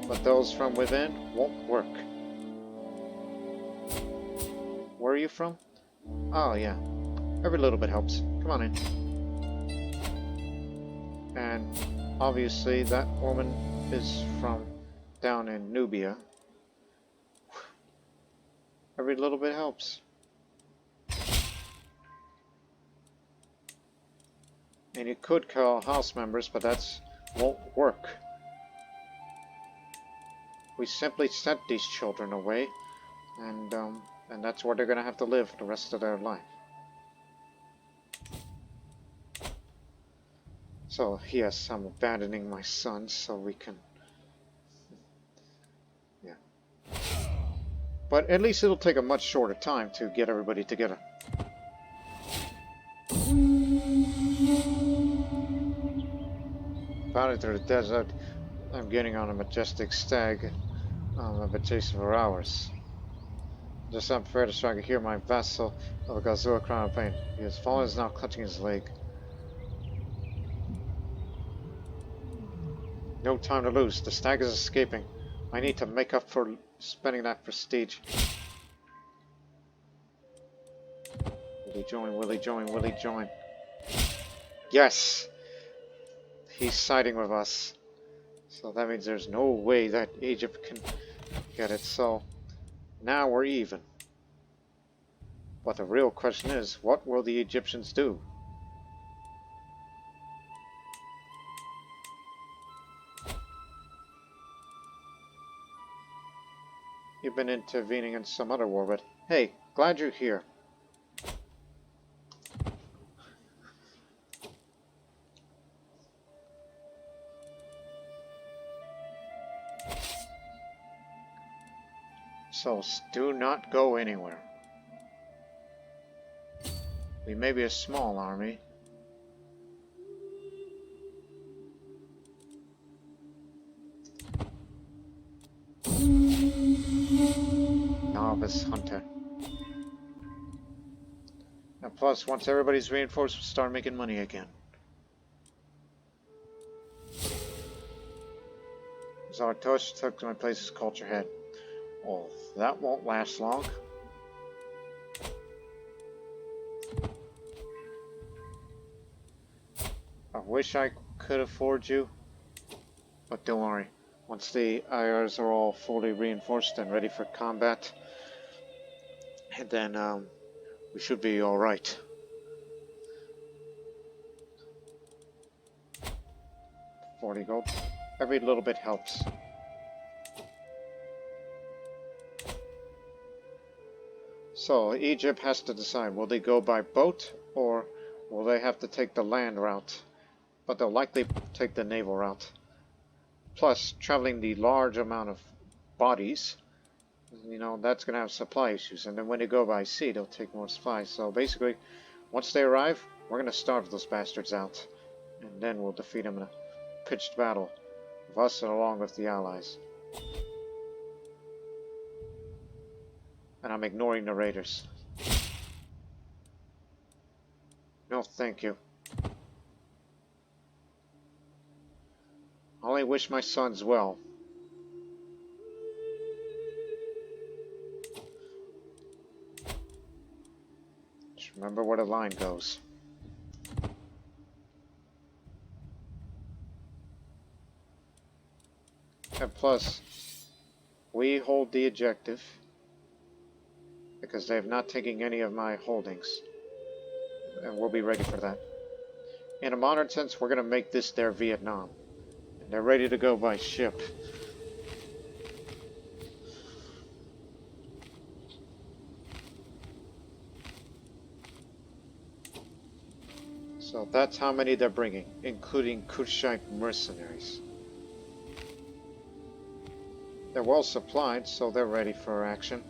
Speaker 1: but those from within won't work. Where are you from? Oh yeah, every little bit helps. Come on in. And obviously that woman is from down in Nubia, Every little bit helps. And you could call house members, but that's won't work. We simply sent these children away, and that's where they're gonna have to live the rest of their life. So yes, I'm abandoning my sons so we can. Yeah. But at least it'll take a much shorter time to get everybody together. Bounding through the desert, I'm getting on a majestic stag. I've been chasing for hours. Just unfair to try to hear my vassal of a Gazua crown of pain. He has fallen and is now clutching his leg. No time to lose. The stag is escaping. I need to make up for spending that prestige. Will he join? Will he join? Will he join? Yes! He's siding with us. So that means there's no way that Egypt can get it. So now we're even. But the real question is, what will the Egyptians do? You've been intervening in some other war, but hey, glad you're here. So do not go anywhere. We may be a small army. Novice hunter. And plus, once everybody's reinforced, we'll start making money again. Zartosh took my place as culture head. Well, that won't last long. I wish I could afford you, but don't worry. Once the IRs are all fully reinforced and ready for combat, and then we should be all right. $40 gold. Every little bit helps. So Egypt has to decide, will they go by boat or will they have to take the land route? But they'll likely take the naval route. Plus, traveling the large amount of bodies, you know, that's going to have supply issues. And then when they go by sea, they'll take more supplies. So basically, once they arrive, we're going to starve those bastards out. And then we'll defeat them in a pitched battle, with us and along with the allies. And I'm ignoring the raiders. No, thank you. I only wish my sons well. Just remember where the line goes. And plus, we hold the objective because they have not taken any of my holdings. And we'll be ready for that. In a modern sense, we're going to make this their Vietnam. And they're ready to go by ship. So that's how many they're bringing, including Kushite mercenaries. They're well supplied, so they're ready for action.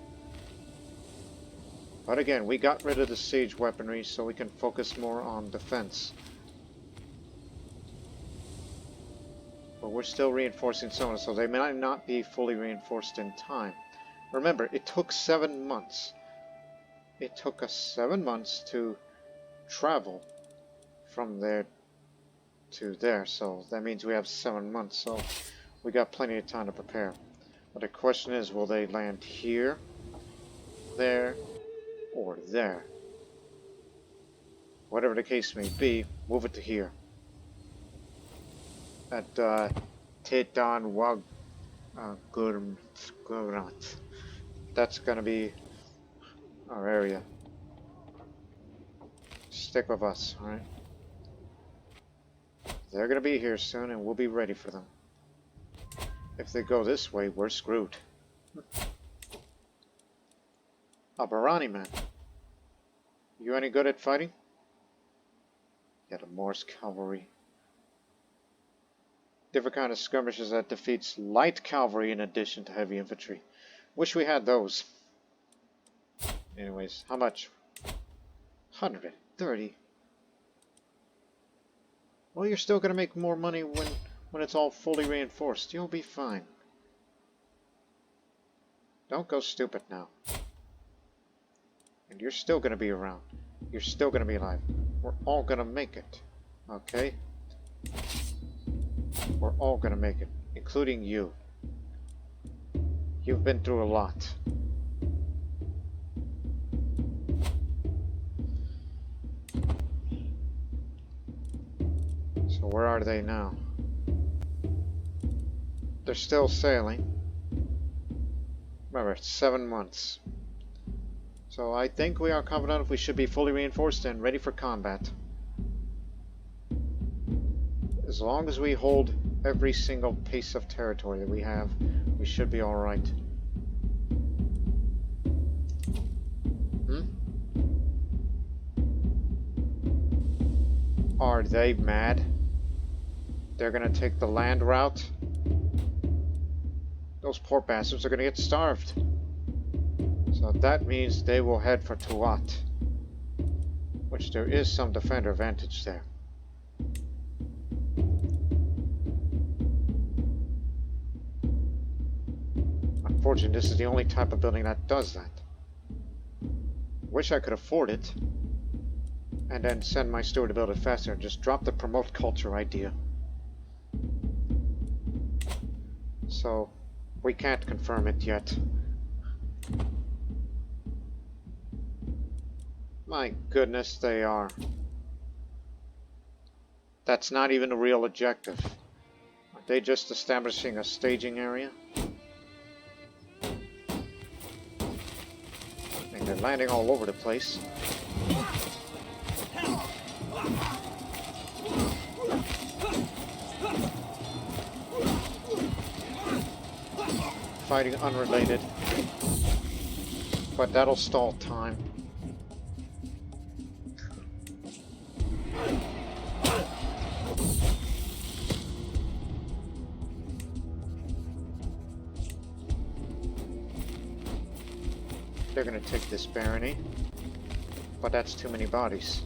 Speaker 1: But again, we got rid of the siege weaponry so we can focus more on defense. But we're still reinforcing some, so they may not be fully reinforced in time. Remember, it took 7 months. It took us 7 months to travel from there to there, so that means we have 7 months, so we got plenty of time to prepare. But the question is, will they land here, there, or there? Whatever the case may be, move it to here. At Tetan Wag Gurat. That's gonna be our area. Stick with us, alright? They're gonna be here soon and we'll be ready for them. If they go this way, we're screwed. Al-Farghani, man. You any good at fighting? Yeah, the Morse cavalry. Different kind of skirmishes that defeats light cavalry in addition to heavy infantry. Wish we had those. Anyways, how much? 130. Well, you're still gonna make more money when it's all fully reinforced. You'll be fine. Don't go stupid now. And you're still gonna be around. You're still gonna be alive. We're all gonna make it. Okay? We're all gonna make it. Including you. You've been through a lot. So where are they now? They're still sailing. Remember, it's 7 months. So I think we are confident we should be fully reinforced and ready for combat. As long as we hold every single piece of territory that we have, we should be alright. Are they mad? They're gonna take the land route? Those poor bastards are gonna get starved. So that means they will head for Tuat, which there is some defender advantage there. Unfortunately, this is the only type of building that does that. Wish I could afford it, and then send my steward to build it faster and just drop the promote culture idea. So, we can't confirm it yet. My goodness, they are. That's not even a real objective. Are they just establishing a staging area? And they're landing all over the place. Fighting unrelated. But that'll stall time. They're gonna take this barony, but that's too many bodies.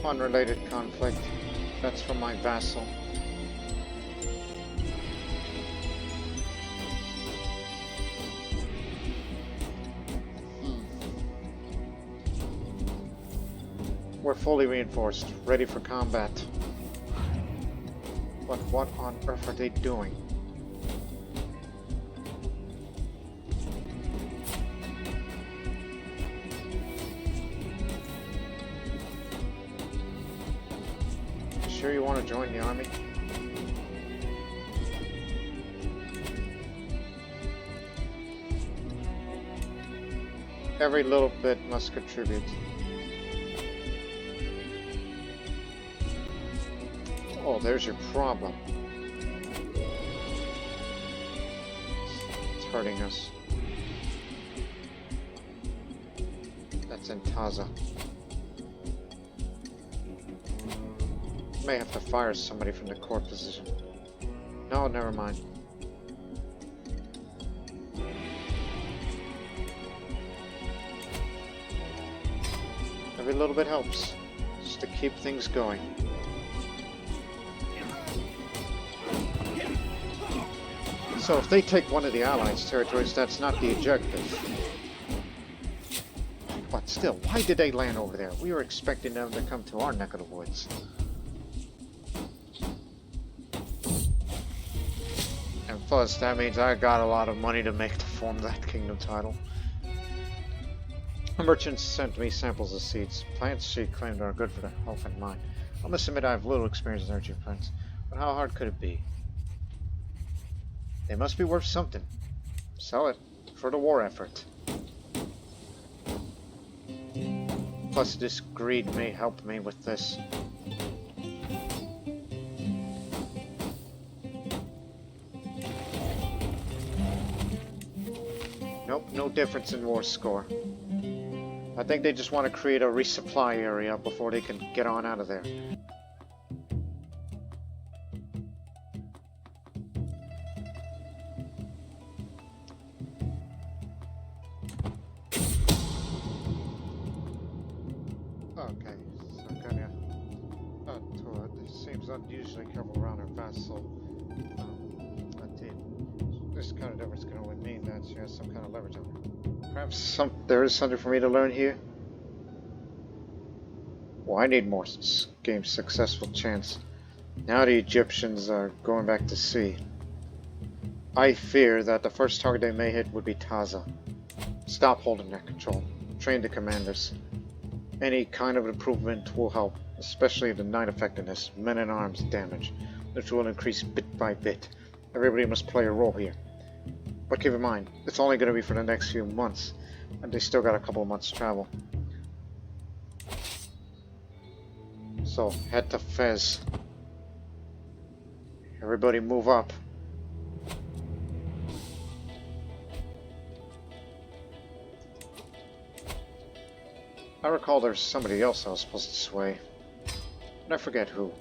Speaker 1: Unrelated conflict. That's from my vassal. We're fully reinforced, ready for combat. But what on earth are they doing? Sure you want to join the army? Every little bit must contribute. Oh, there's your problem. It's hurting us. That's in Taza. May have to fire somebody from the court position. No, never mind. Every little bit helps, just to keep things going. So if they take one of the Allies' territories, that's not the objective. But still, why did they land over there? We were expecting them to come to our neck of the woods. And plus, that means I got a lot of money to make to form that kingdom title. A merchant sent me samples of seeds. Plants she claimed are good for the health and mind. I must admit I have little experience in nurturing plants, but how hard could it be? They must be worth something. Sell it for the war effort. Plus this greed may help me with this. Nope, no difference in war score. I think they just want to create a resupply area before they can get on out of there. Okay, so kinda it seems unusually careful around her vassal. This kind of difference can only mean that she has some kind of leverage on her. Perhaps there is something for me to learn here? Well, I need more game successful chance. Now the Egyptians are going back to sea. I fear that the first target they may hit would be Taza. Stop holding that control. Train the commanders. Any kind of improvement will help, especially the night effectiveness, men-at-arms damage, which will increase bit by bit. Everybody must play a role here. But keep in mind, it's only going to be for the next few months, and they still got a couple of months travel. So, head to Fez. Everybody move up. I recall there's somebody else I was supposed to sway, and I forget who.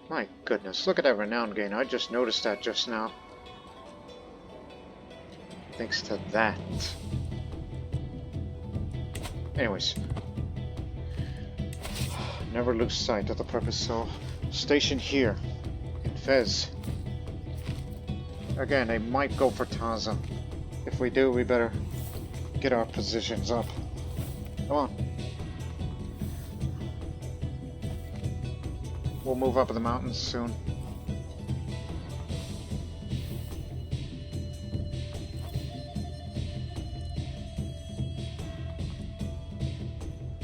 Speaker 1: My goodness, look at that renown gain. I just noticed that just now. Thanks to that. Anyways. Never lose sight of the purpose, so station here in Fez. Again, they might go for Taza. If we do, we better get our positions up. Come on. We'll move up in the mountains soon.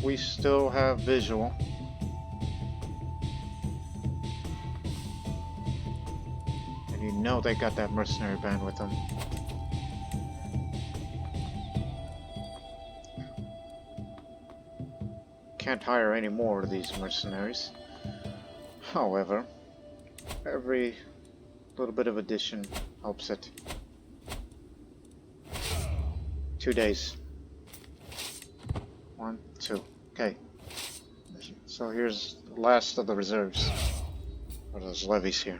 Speaker 1: We still have visual. And you know they got that mercenary band with them. Can't hire any more of these mercenaries. However, every little bit of addition helps it. 2 days. 1, 2. Okay. So here's the last of the reserves. Or those levies here.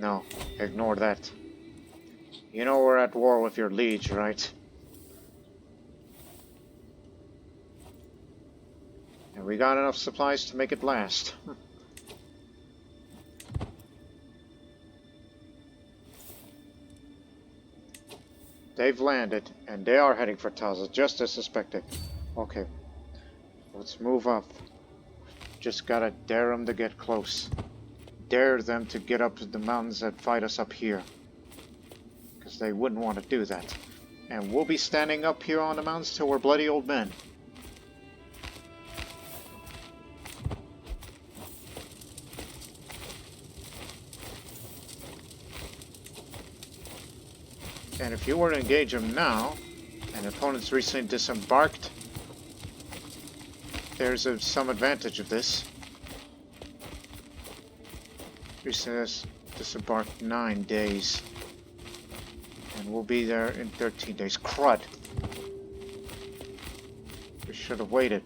Speaker 1: No, ignore that. You know we're at war with your liege, right? And we got enough supplies to make it last. They've landed, and they are heading for Taza, just as suspected. Okay, let's move up. Just gotta dare them to get close. Dare them to get up to the mountains that fight us up here. Because they wouldn't want to do that. And we'll be standing up here on the mountains till we're bloody old men. And if you were to engage them now, and opponents recently disembarked, there's some advantage of this. Recently disembarked 9 days. And we'll be there in 13 days. Crud! We should have waited.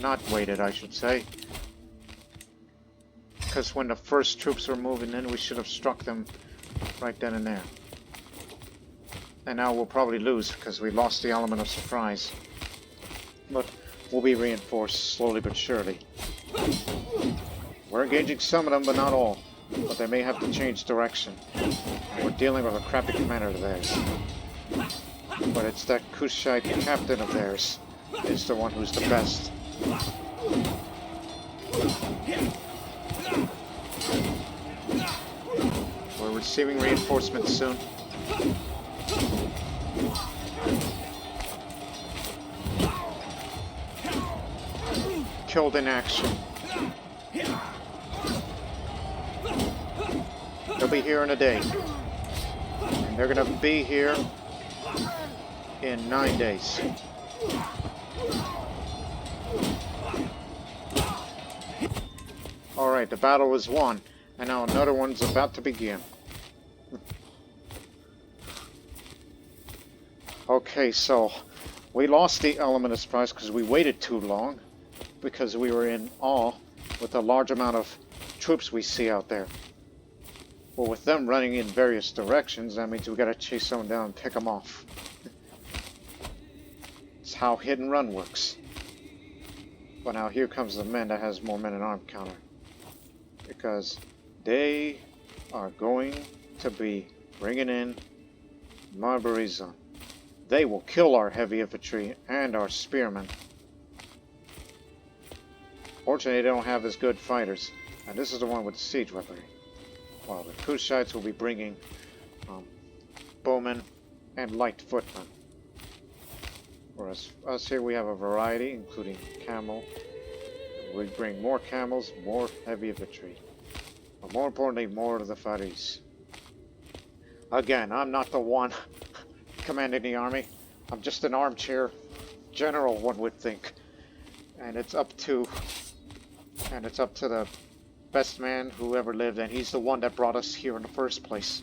Speaker 1: Not waited, I should say. Because when the first troops were moving in, we should have struck them right then and there. And now we'll probably lose because we lost the element of surprise. But we'll be reinforced slowly but surely. We're engaging some of them, but not all. But they may have to change direction. We're dealing with a crappy commander of theirs. But it's that Kushite captain of theirs. is the one who's the best. We're receiving reinforcements soon. Killed in action. They'll be here in a day. And they're gonna be here in 9 days. Alright, the battle was won, and now another one's about to begin. Okay, so we lost the element of surprise because we waited too long, because we were in awe with the large amount of troops we see out there. Well, with them running in various directions, that means we gotta chase someone down and pick them off. It's how hit and run works. But now here comes the men that has more men in arm counter. Because they are going to be bringing in Marabout. They will kill our heavy infantry and our spearmen. Fortunately, they don't have as good fighters. And this is the one with the siege weaponry. While the Crusaders will be bringing bowmen and light footmen. Whereas us here we have a variety, including camel. We bring more camels, more heavy infantry. But more importantly, more of the Faris. Again, I'm not the one commanding the army. I'm just an armchair general, one would think. And it's up to the best man who ever lived, and he's the one that brought us here in the first place.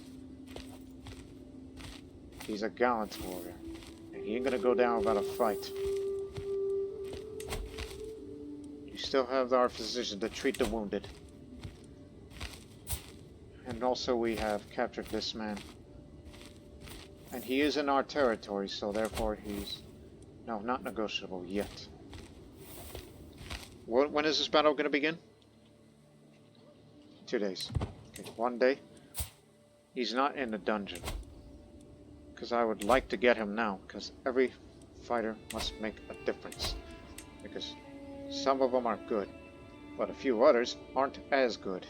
Speaker 1: He's a gallant warrior, and he ain't gonna go down without a fight. You still have our physician to treat the wounded. And also we have captured this man. And he is in our territory, so therefore he's... no, not negotiable yet. When is this battle going to begin? 2 days. Okay, 1 day. He's not in the dungeon. Because I would like to get him now, because every fighter must make a difference. Because some of them are good, but a few others aren't as good.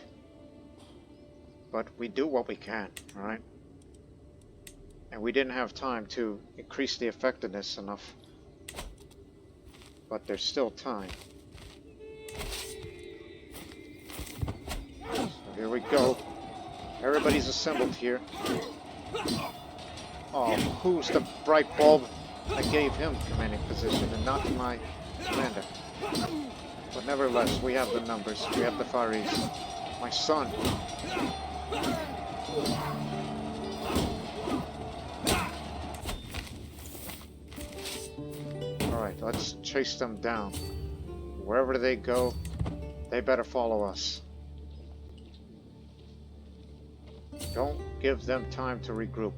Speaker 1: But we do what we can, alright? And we didn't have time to increase the effectiveness enough. But there's still time. So here we go. Everybody's assembled here. Oh, who's the bright bulb? I gave him commanding position and not my commander. But nevertheless, we have the numbers. We have the Faris. My son. Alright, let's chase them down. Wherever they go, they better follow us. Don't give them time to regroup.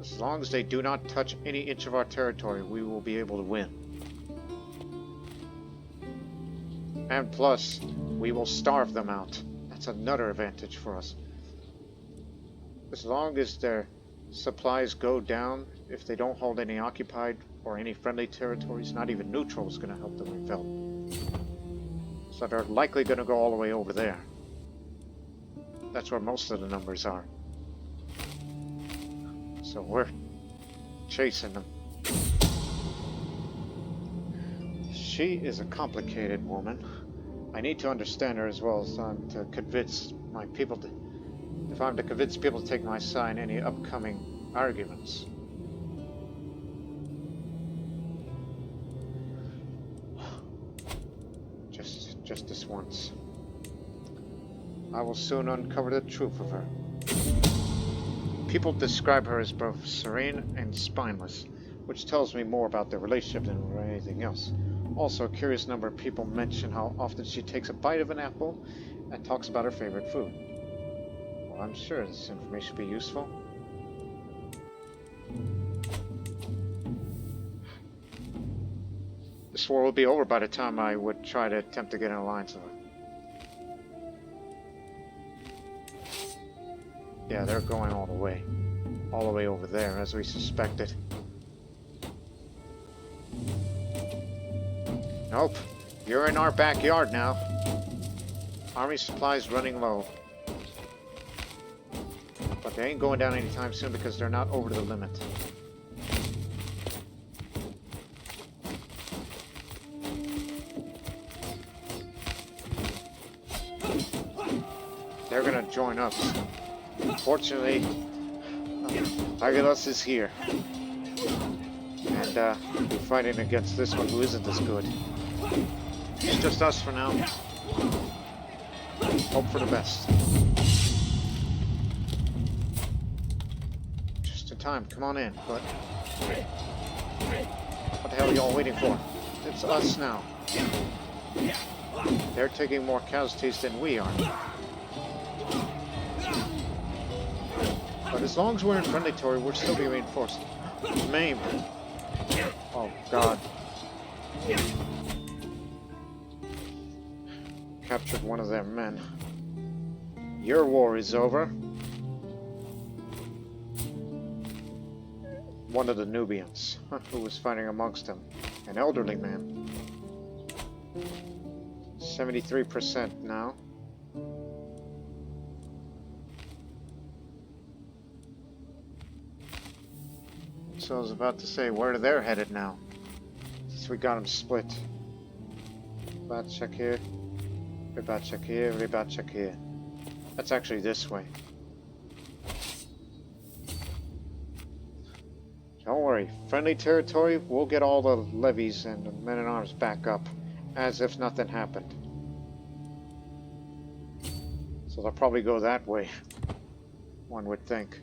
Speaker 1: As long as they do not touch any inch of our territory, we will be able to win. And plus, we will starve them out. That's another advantage for us. As long as their supplies go down, if they don't hold any occupied or any friendly territories, not even neutral is going to help them rebuild. So they're likely going to go all the way over there. That's where most of the numbers are. So we're chasing them. She is a complicated woman. I need to understand her as well as I'm to convince my people to... if I'm to convince people to take my side in any upcoming arguments. Just this once. I will soon uncover the truth of her. People describe her as both serene and spineless, which tells me more about their relationship than anything else. Also, a curious number of people mention how often she takes a bite of an apple and talks about her favorite food. Well, I'm sure this information will be useful. This war will be over by the time I would try to attempt to get an alliance with her. Yeah, they're going all the way over there, as we suspected. Nope. You're in our backyard now. Army supplies running low. But they ain't going down anytime soon because they're not over the limit. They're gonna join us. Fortunately, Aghilas is here. And we're fighting against this one who isn't as good. It's just us for now. Hope for the best. Just in time, come on in, but what the hell are y'all waiting for? It's us now. They're taking more casualties than we are. But as long as we're in friendly territory, we're still being reinforced. Maimed. Oh, God. Captured one of their men. Your war is over. One of the Nubians, who was fighting amongst them. An elderly man. 73% now. So I was about to say, where they're headed now. Since we got them split. About check here. About check here. About check here. That's actually this way. Don't worry. Friendly territory, we'll get all the levies and the men-at-arms back up. As if nothing happened. So they'll probably go that way. One would think.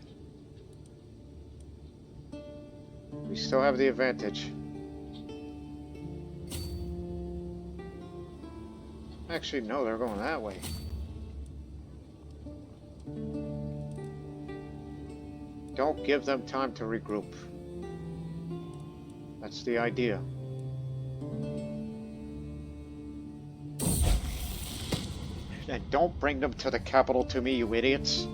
Speaker 1: We still have the advantage. Actually, no, they're going that way. Don't give them time to regroup. That's the idea. And don't bring them to the capital to me, you idiots.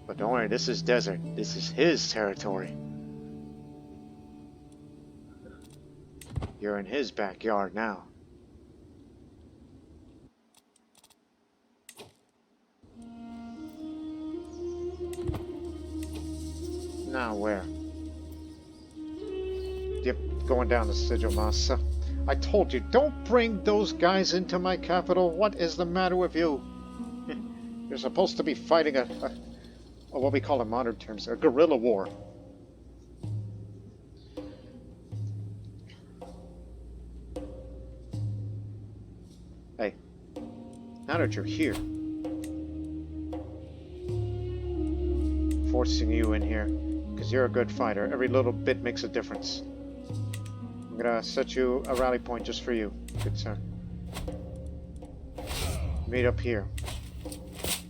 Speaker 1: But don't worry, this is desert. This is his territory. You're in his backyard now. Now where? Yep, going down to Sigil Masa. I told you, don't bring those guys into my capital. What is the matter with you? You're supposed to be fighting a what we call in modern terms, a guerrilla war. Hey, now that you're here, forcing you in here, because you're a good fighter. Every little bit makes a difference. I'm gonna set you a rally point just for you, good sir. Meet up here.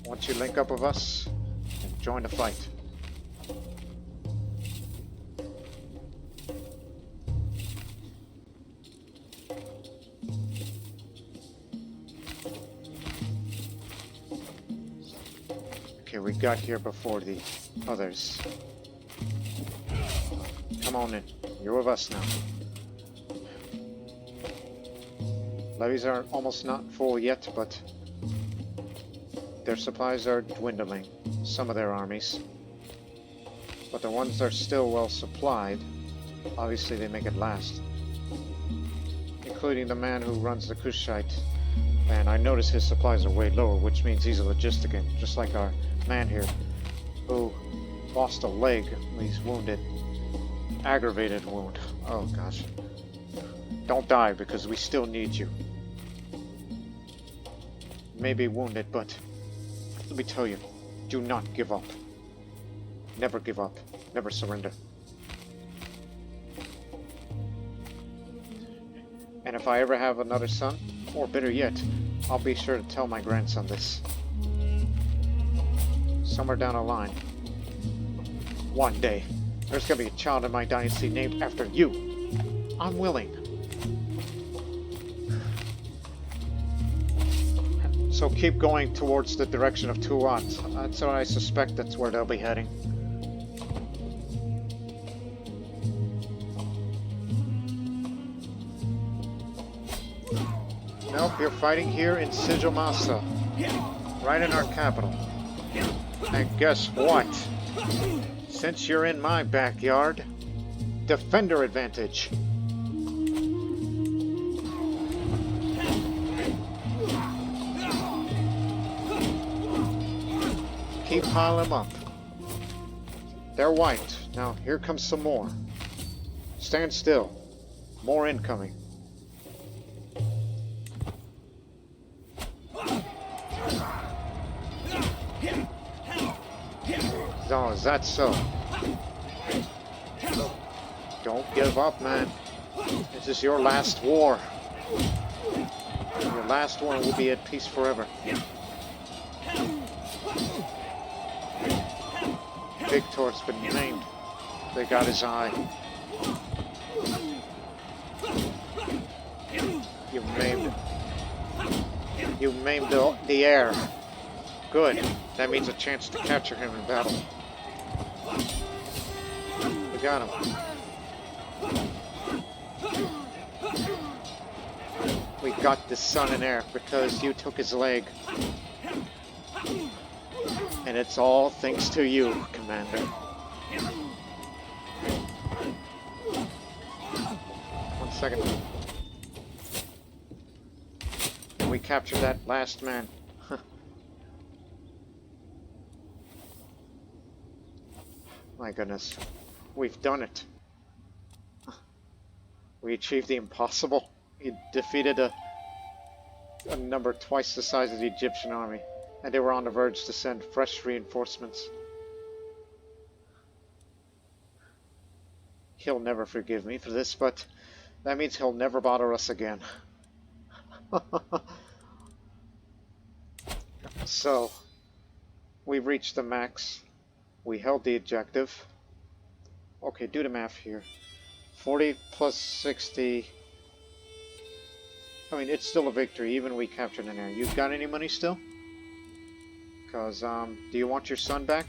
Speaker 1: Once you link up with us, join the fight. Okay, we got here before the others. Come on in. You're with us now. Levies are almost not full yet, but their supplies are dwindling. Some of their armies. But the ones that are still well supplied, obviously they make it last. Including the man who runs the Kushite. And I notice his supplies are way lower, which means he's a logisticant, just like our man here, who lost a leg when he's wounded. Aggravated wound. Oh gosh. Don't die, because we still need you. May be wounded, but let me tell you, do not give up. Never give up. Never surrender. And if I ever have another son, or better yet, I'll be sure to tell my grandson this. Somewhere down the line, one day, there's gonna be a child in my dynasty named after you. I'm willing. So keep going towards the direction of Tuat. That's what I suspect that's where they'll be heading. Nope, you're fighting here in Sigil Masa, right in our capital. And guess what? Since you're in my backyard, defender advantage. Keep piling them up. They're wiped. Now here comes some more. Stand still. More incoming. Oh, is that so? Don't give up, man. This is your last war. Your last one will be at peace forever. Victor's been named. They got his eye. You maimed him. You maimed the air. Good. That means a chance to capture him in battle. We got him. We got the sun and air because you took his leg. And it's all thanks to you, Commander. One second. We captured that last man. My goodness. We've done it. We achieved the impossible. We defeated a number twice the size of the Egyptian army. And they were on the verge to send fresh reinforcements. He'll never forgive me for this, but that means he'll never bother us again. So, we reached the max. We held the objective. Okay, do the math here. 40 plus 60. I mean, it's still a victory, even we captured an area. You got any money still? Because, do you want your son back?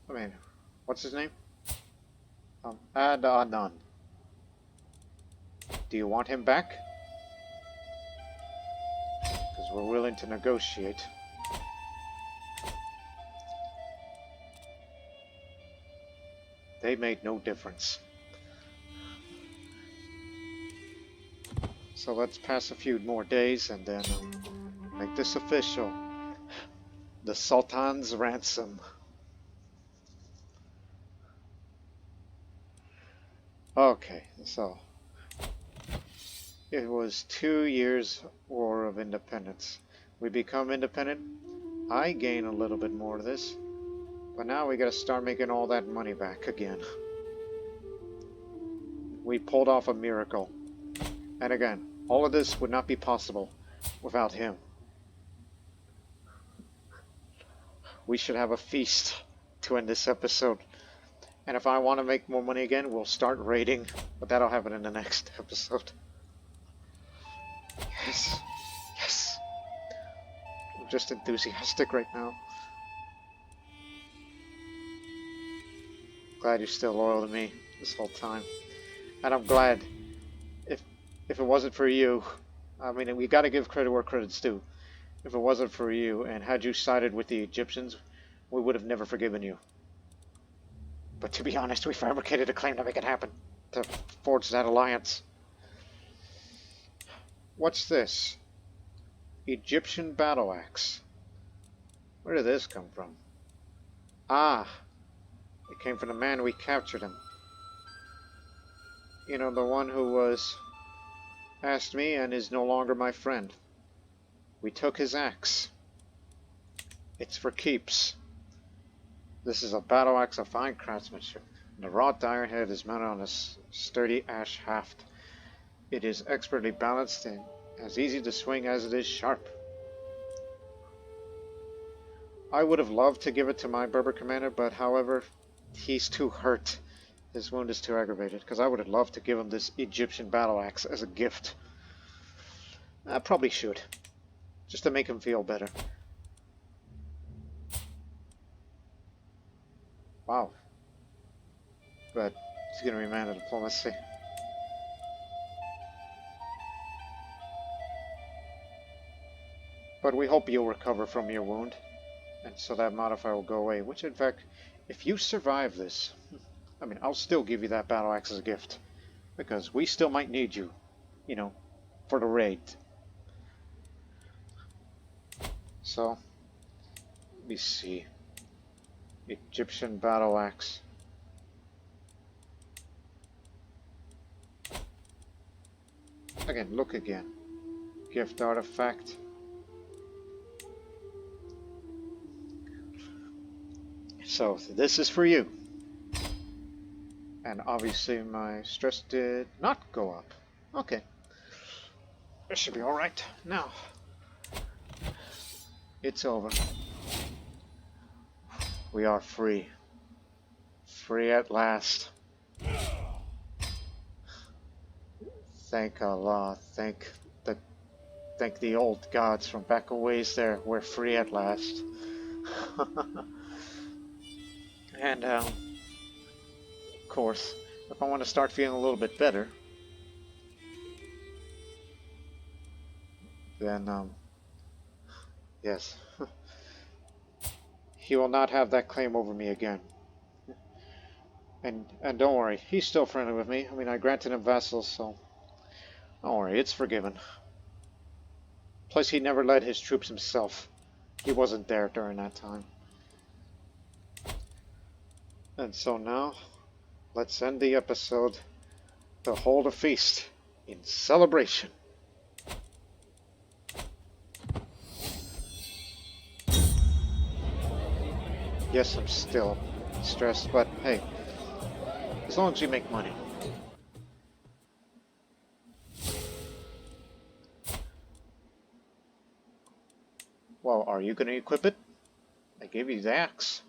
Speaker 1: I mean, what's his name? Adnan. Do you want him back? Because we're willing to negotiate. They made no difference. So let's pass a few more days and then make this official. The Sultan's ransom. Okay, so it was 2 years war of independence. We become independent. I gain a little bit more of this. But now we gotta start making all that money back again. We pulled off a miracle. And again, all of this would not be possible without him. We should have a feast to end this episode. And if I want to make more money again, we'll start raiding. But that'll happen in the next episode. Yes. Yes. I'm just enthusiastic right now. Glad you're still loyal to me this whole time. And I'm glad if it wasn't for you, I mean, we got to give credit where credit's due. If it wasn't for you, and had you sided with the Egyptians, we would have never forgiven you. But to be honest, we fabricated a claim to make it happen, to forge that alliance. What's this? Egyptian battle axe. Where did this come from? Ah, it came from the man we captured him. You know, the one who was asked me and is no longer my friend. We took his axe. It's for keeps. This is a battle axe of fine craftsmanship. The wrought iron head is mounted on a sturdy ash haft. It is expertly balanced and as easy to swing as it is sharp. I would have loved to give it to my Berber commander, but however, he's too hurt. His wound is too aggravated, because I would have loved to give him this Egyptian battle axe as a gift. I probably should, just to make him feel better. Wow. But he's going to be a man of diplomacy. But we hope you'll recover from your wound, and so that modifier will go away. Which, in fact, if you survive this, I mean, I'll still give you that battle axe as a gift, because we still might need you, you know, for the raid. So, let me see. Egyptian battle axe. Again, look again. Gift artifact. So, this is for you. And obviously my stress did not go up. Okay. This should be alright. Now, it's over. We are free. Free at last. Thank Allah. Thank the old gods from back a ways there. We're free at last. And of course, if I want to start feeling a little bit better, then yes, he will not have that claim over me again. And don't worry, he's still friendly with me. I mean, I granted him vassals, so don't worry, it's forgiven. Plus, he never led his troops himself. He wasn't there during that time. And so now, let's end the episode to hold a feast in celebration. Yes, I'm still stressed, but hey, as long as you make money. Well, are you going to equip it? I gave you the axe.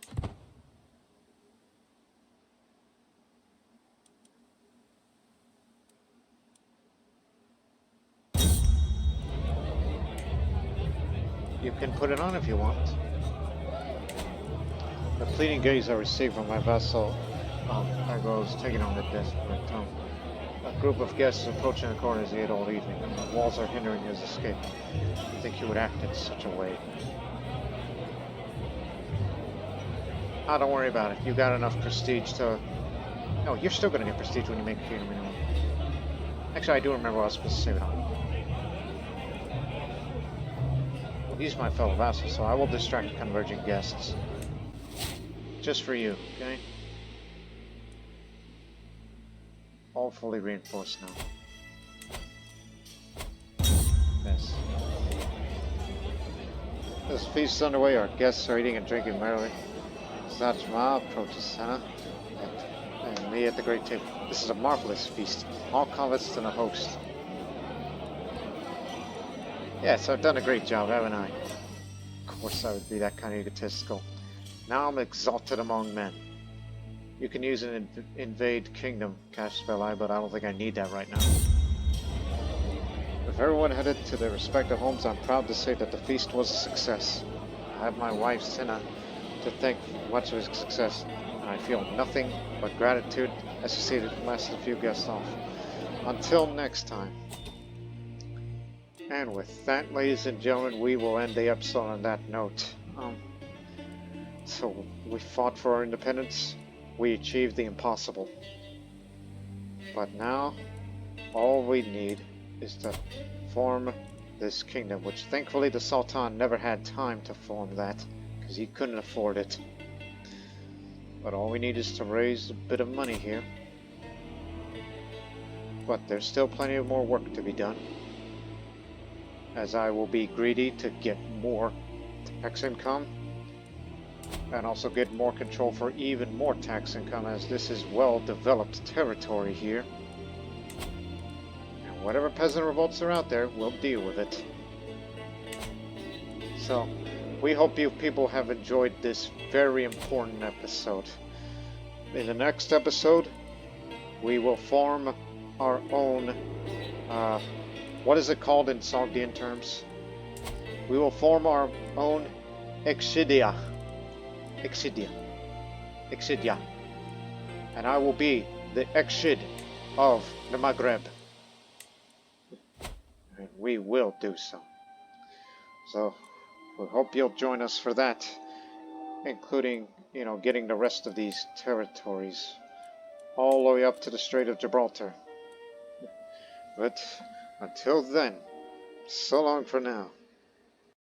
Speaker 1: You can put it on if you want. The fleeting gaze I received from my vassal Aghilas taking on the desperate tone. A group of guests approaching the corner as he ate all evening, and the walls are hindering his escape. I think he would act in such a way. Ah, don't worry about it. You got enough prestige to... No, you're still going to get prestige when you make a kingdom anyway. Actually, I do remember what I was supposed to say now. He's my fellow vassal, so I will distract converging guests. Just for you, okay? All fully reinforced now. Yes. This feast is underway. Our guests are eating and drinking merrily. Zachma approaches Senna and me at the great table. This is a marvelous feast. All confidence in the host. Yes, I've done a great job, haven't I? Of course I would be that kind of egotistical. Now I'm exalted among men. You can use an invade kingdom cast spell, but I don't think I need that right now. With everyone headed to their respective homes, I'm proud to say that the feast was a success. I have my wife Senna to thank for much of his success, and I feel nothing but gratitude as he seated the last of the few guests off. Until next time. And with that, ladies and gentlemen, we will end the episode on that note. So, we fought for our independence. We achieved the impossible. But now, all we need is to form this kingdom, which thankfully the Sultan never had time to form that, because he couldn't afford it. But all we need is to raise a bit of money here. But there's still plenty of more work to be done, as I will be greedy to get more tax income, and also get more control for even more tax income, as this is well-developed territory here. And whatever peasant revolts are out there, we'll deal with it. So, we hope you people have enjoyed this very important episode. In the next episode, We will form our own, what is it called in Sogdian terms? We will form our own Exidia. Exidia. And I will be the Exid of the Maghreb. And we will do so. So, we hope you'll join us for that, including, getting the rest of these territories all the way up to the Strait of Gibraltar. But until then, so long for now.